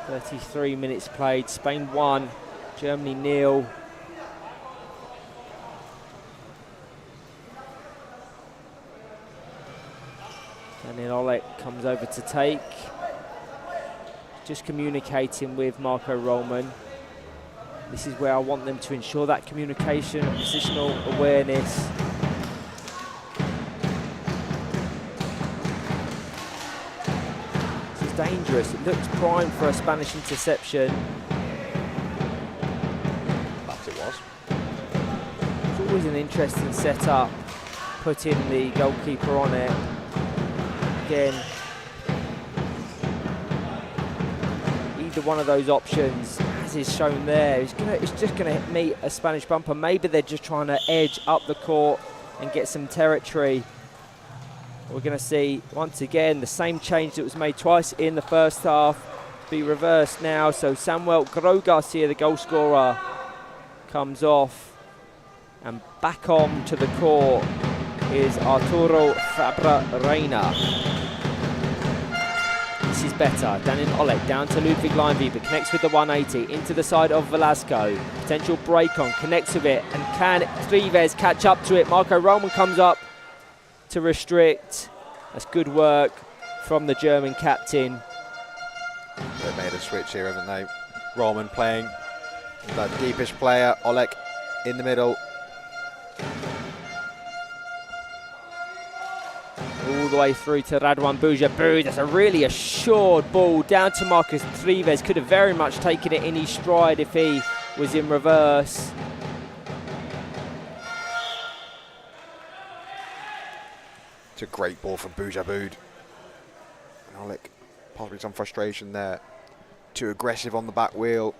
33 minutes played. Spain 1, Germany 0. Daniel Olek comes over to take. Just communicating with Marco Rollman. This is where I want them to ensure that communication, positional awareness. This is dangerous. It looks prime for a Spanish interception. That it was. It's always an interesting setup, putting the goalkeeper on it. Again, either one of those options, as is shown there, it's just going to meet a Spanish bumper. Maybe they're just trying to edge up the court and get some territory. We're going to see, once again, the same change that was made twice in the first half be reversed now. So Samuel Gro Garcia, the goal scorer, comes off, and back on to the court is Arturo Fabra Reina. This is better. Daniel Oleg down to Ludwig Leinweber, connects with the 180 into the side of Velasco. Potential break on, connects with it, and can Trives catch up to it? Marco Roman comes up to restrict. That's good work from the German captain. They've made a switch here, haven't they? Roman playing that deepest player, Oleg in the middle. All the way through to Radwan Bujabud. That's a really assured ball down to Marcus Trives. Could have very much taken it in his stride if he was in reverse. It's a great ball from Bujabud. And Oleg, possibly some frustration there. Too aggressive on the back wheel.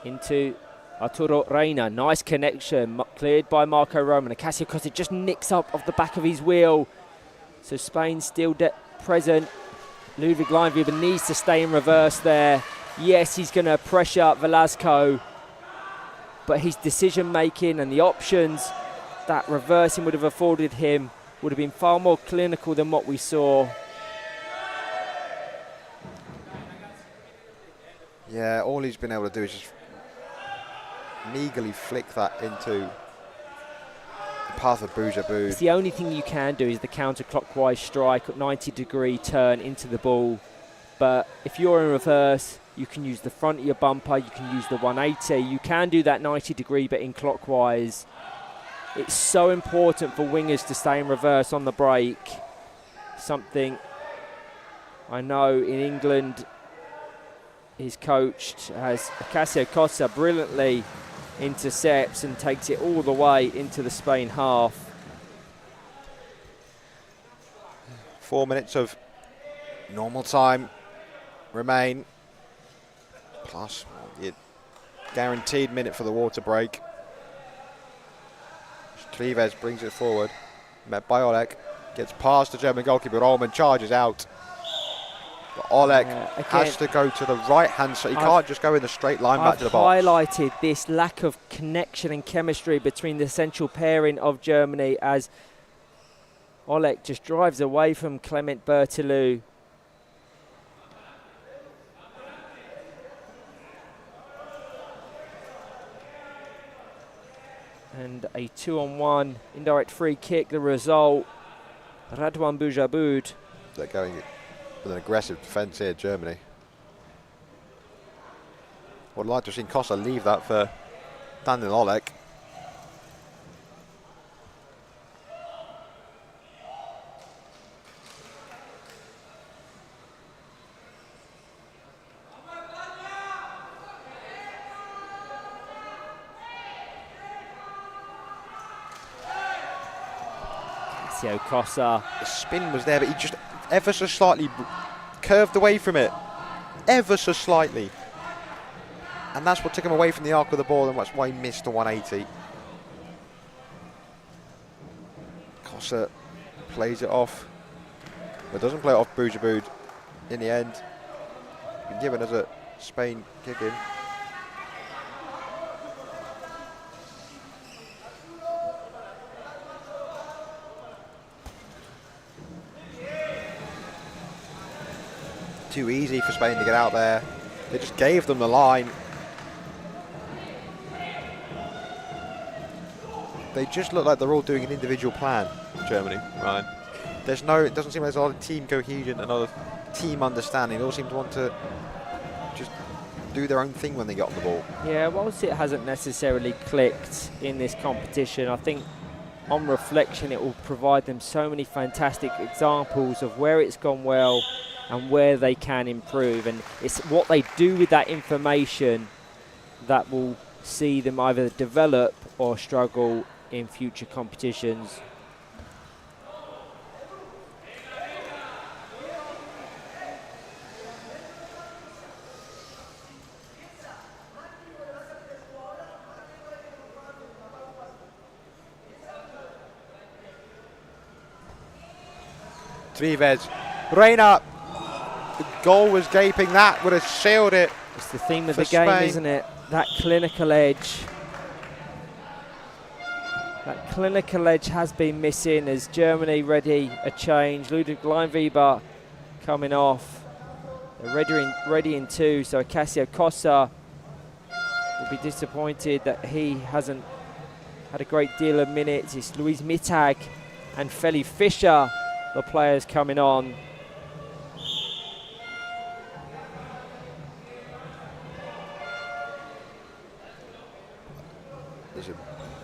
Into Arturo Reina, nice connection, cleared by Marco Roman. Acacio Costa just nicks up off the back of his wheel. So Spain still present. Ludwig Leinweber needs to stay in reverse there. Yes, he's going to pressure Velasco, but his decision making and the options that reversing would have afforded him would have been far more clinical than what we saw. Yeah, all he's been able to do is just meagerly flick that into the path of Bujabud. It's the only thing you can do is the counterclockwise strike, 90-degree turn into the ball. But if you're in reverse, you can use the front of your bumper, you can use the 180. You can do that 90-degree, but in clockwise. It's so important for wingers to stay in reverse on the break. Something I know in England he's coached as Acacio Costa brilliantly intercepts and takes it all the way into the Spain half. 4 minutes of normal time remain, plus your guaranteed minute for the water break. Trives brings it forward, met by Oleg, gets past the German goalkeeper, Ullman charges out. But Oleg has to go to the right-hand side. He can't just go in the straight line back to the box. I've highlighted this lack of connection and chemistry between the central pairing of Germany as Oleg just drives away from Clement Berthelou. And a 2-on-1 indirect free kick, the result. Radwan Bujabud. They're going with an aggressive defence here, Germany. Would like to have seen Costa leave that for Daniel Oleg. Acacio Costa. The spin was there, but he just ever so slightly curved away from it. Ever so slightly. And that's what took him away from the arc of the ball, and that's why he missed the 180. Costa plays it off, but doesn't play it off Bujabud in the end. Been given as a Spain kick in. Too easy for Spain to get out there. They just gave them the line. They just look like they're all doing an individual plan, Germany, right? There's no, it doesn't seem like there's a lot of team cohesion and a lot of team understanding. They all seem to want to just do their own thing when they get on the ball. Yeah, whilst it hasn't necessarily clicked in this competition, I think on reflection it will provide them so many fantastic examples of where it's gone well and where they can improve. And it's what they do with that information that will see them either develop or struggle in future competitions. Trives. Reina. The goal was gaping. That would have sealed it. It's the theme of for the game, Spain. isn't it? That clinical edge. That clinical edge has been missing as Germany ready a change. Ludwig Leinweber coming off. They're ready in two, so Acacio Costa will be disappointed that he hasn't had a great deal of minutes. It's Luis Mittag and Feli Fischer, the players coming on.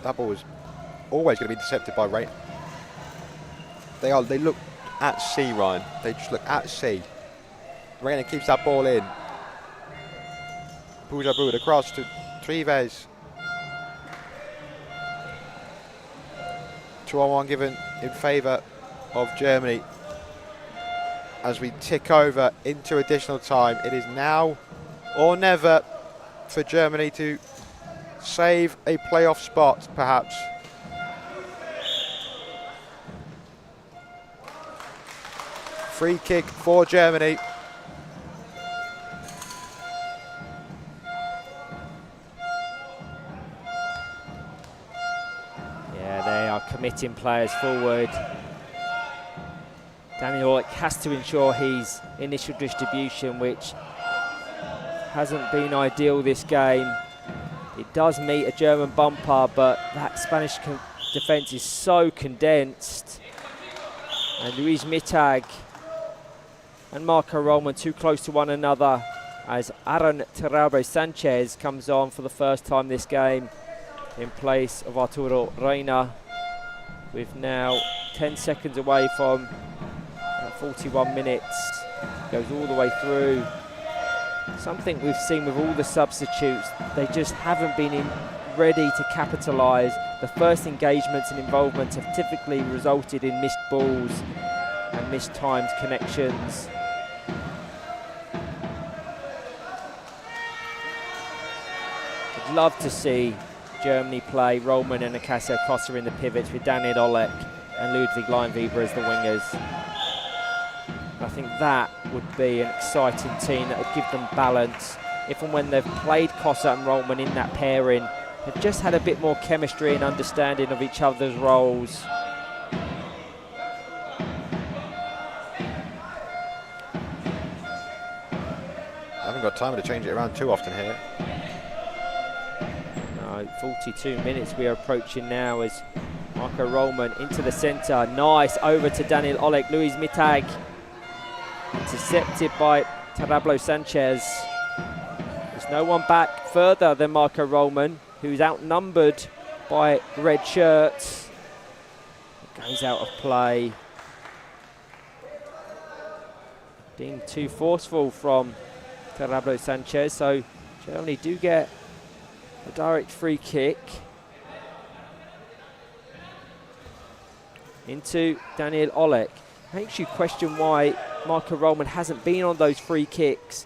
That ball was always going to be intercepted by Reina. They look at sea, Ryan. They just look at sea. Reina keeps that ball in. Bujabud across to Trives. 2-on-1 given in favour of Germany. As we tick over into additional time, it is now or never for Germany to save a playoff spot, perhaps. Free kick for Germany. Yeah, they are committing players forward. Daniel Orlik has to ensure his initial distribution, which hasn't been ideal this game. It does meet a German bumper, but that Spanish defence is so condensed. And Luis Mittag and Marco Roman too close to one another as Aaron Terrabo Sanchez comes on for the first time this game in place of Arturo Reina. With now 10 seconds away from 41 minutes. Goes all the way through. Something we've seen with all the substitutes, they just haven't been ready to capitalise. The first engagements and involvements have typically resulted in missed balls and missed timed connections. I'd love to see Germany play Roman and Acacio Costa in the pivots with Daniel Olek and Ludwig Leinweber as the wingers. I think that would be an exciting team that would give them balance. If and when they've played Costa and Roman in that pairing, they've just had a bit more chemistry and understanding of each other's roles. I haven't got time to change it around too often here. No, 42 minutes we are approaching now as Marco Roman into the centre. Nice, over to Daniel Olek, Luis Mittag. Intercepted by Terrabo Sanchez. There's no one back further than Marco Roman, who's outnumbered by red shirts. Goes out of play. Being too forceful from Terrabo Sanchez, so Germany do get a direct free kick. Into Daniel Olek. Makes you question why Marco Roman hasn't been on those free kicks.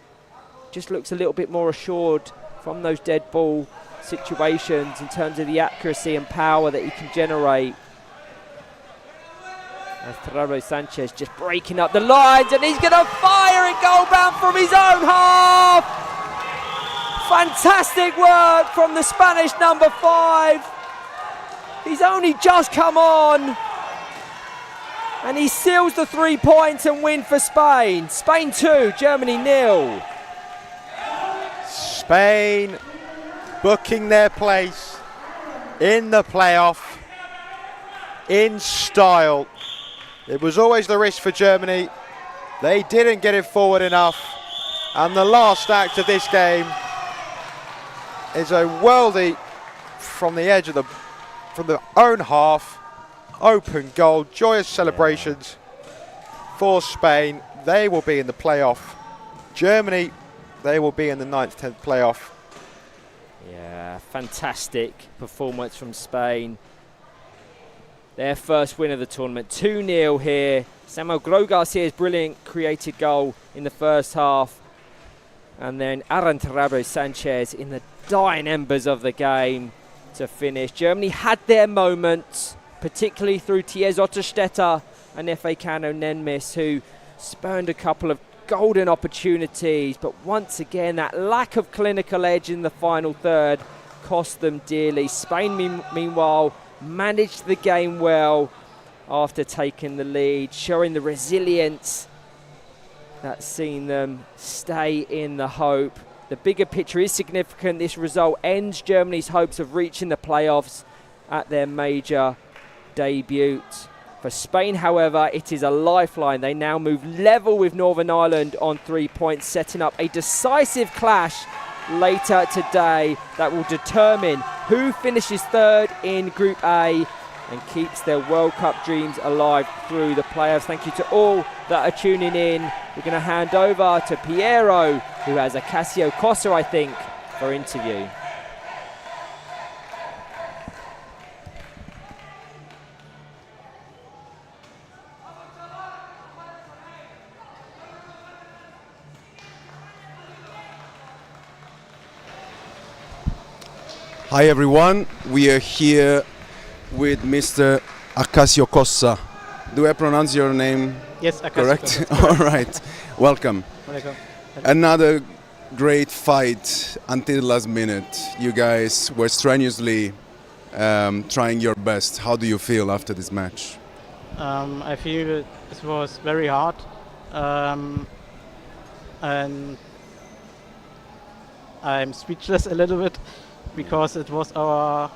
Just looks a little bit more assured from those dead ball situations in terms of the accuracy and power that he can generate. As Terrabo Sanchez just breaking up the lines, and he's going to fire it goal bound from his own half. Fantastic work from the Spanish number 5. He's only just come on. And he seals the 3 points and win for Spain. Spain 2, Germany 0. Spain booking their place in the playoff in style. It was always the risk for Germany. They didn't get it forward enough. And the last act of this game is a worldie from the edge of from the own half. Open goal, joyous celebrations for Spain. They will be in the playoff. Germany, they will be in the 9th, 10th playoff. Yeah, fantastic performance from Spain. Their first win of the tournament, 2-0 here. Samuel Gro Garcia's brilliant created goal in the first half. And then Aaron Terrabo Sanchez in the dying embers of the game to finish. Germany had their moments, particularly through Thies Otterstetter and Efekano Nenmis, who spurned a couple of golden opportunities, but once again that lack of clinical edge in the final third cost them dearly. Spain meanwhile managed the game well after taking the lead, showing the resilience that's seen them stay in the hope. The bigger picture is significant. This result ends Germany's hopes of reaching the playoffs at their major debut. For Spain, however, it is a lifeline. They now move level with Northern Ireland on 3 points, setting up a decisive clash later today that will determine who finishes third in Group A and keeps their World Cup dreams alive through the playoffs. Thank you to all that are tuning in. We're going to hand over to Piero, who has a Casio Cossa, I think, for interview. Hi everyone, we are here with Mr. Acacio Cossa. Do I pronounce your name Yes, Acacio correct? Cossa. All right, welcome. Welcome. Another great fight until the last minute. You guys were strenuously trying your best. How do you feel after this match? I feel it was very hard, and I'm speechless a little bit because it was our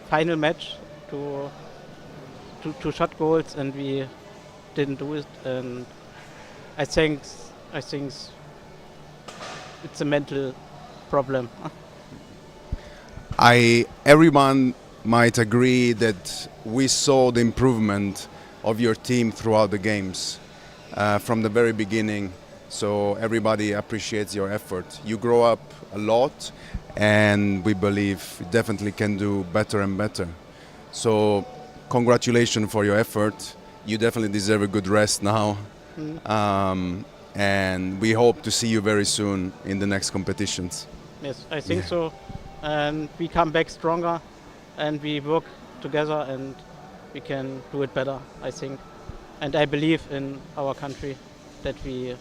final match to shot goals and we didn't do it. And I think it's a mental problem. Everyone might agree that we saw the improvement of your team throughout the games from the very beginning. So everybody appreciates your effort. You grow up a lot, and we believe you definitely can do better and better. So congratulations for your effort. You definitely deserve a good rest now. And we hope to see you very soon in the next competitions. Yes, I think so. And we come back stronger and we work together and we can do it better, I think. And I believe in our country that we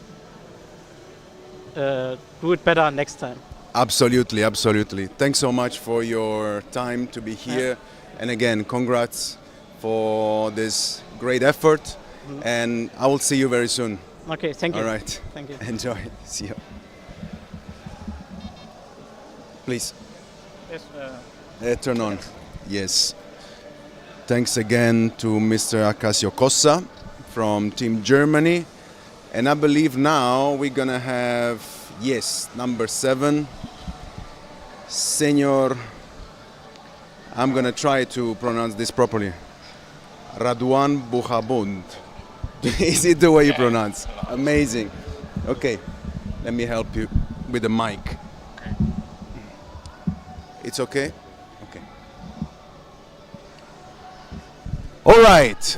do it better next time. Absolutely, absolutely. Thanks so much for your time to be here. And again, congrats for this great effort. And I will see you very soon. Okay, thank you. All right. Thank you. Enjoy. See you. Please. Yes, Turn on. Yes. Thanks again to Mr. Acacio Cossa from Team Germany. And I believe now we're going to have, number 7, Senor, I'm going to try to pronounce this properly, Radwan Bouhabund. Is it the way you pronounce? Amazing. Okay, let me help you with the mic. Okay. It's okay? Okay. All right.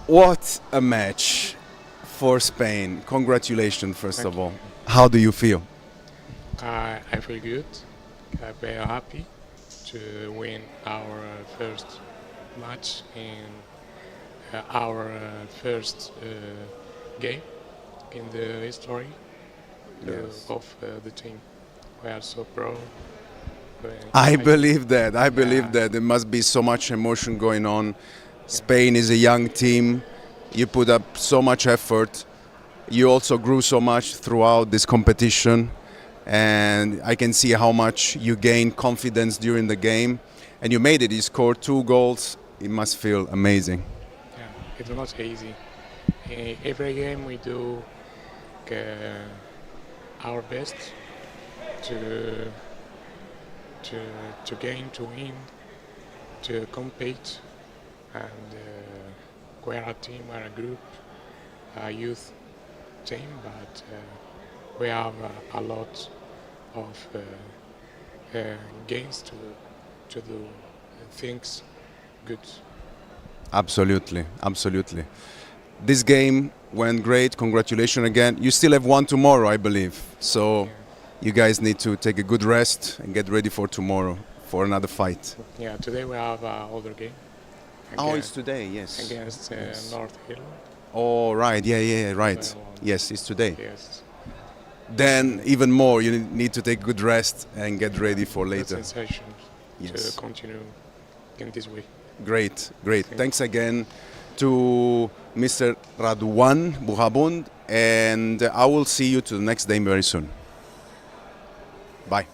What a match for Spain. Congratulations, first Thank of you. all. How do you feel? I feel good. I'm very happy to win our first match in our first game in the history Yes. of the team. We are so proud. I believe that. I believe that. There must be so much emotion going on. Spain is a young team. You put up so much effort. You also grew so much throughout this competition. And I can see how much you gained confidence during the game. And you made it. You scored 2 goals. It must feel amazing. Yeah, it's not easy. Every game we do our best to gain, to win, to compete, and we're a team, we're a group, a youth team, but we have a lot of games to do things good. Absolutely, absolutely. This game went great. Congratulations again. You still have one tomorrow, I believe. So you guys need to take a good rest and get ready for tomorrow for another fight. Yeah, today we have other game. Oh, it's today, yes. against North Hill. Oh, right, yeah, right. So, Yes, it's today. yes, Then even more, you need to take good rest and get ready for good later. sensation Yes. to continue in this way. Great. Thanks again to Mr. Radwan Buhabund, and I will see you to the next day very soon. Bye.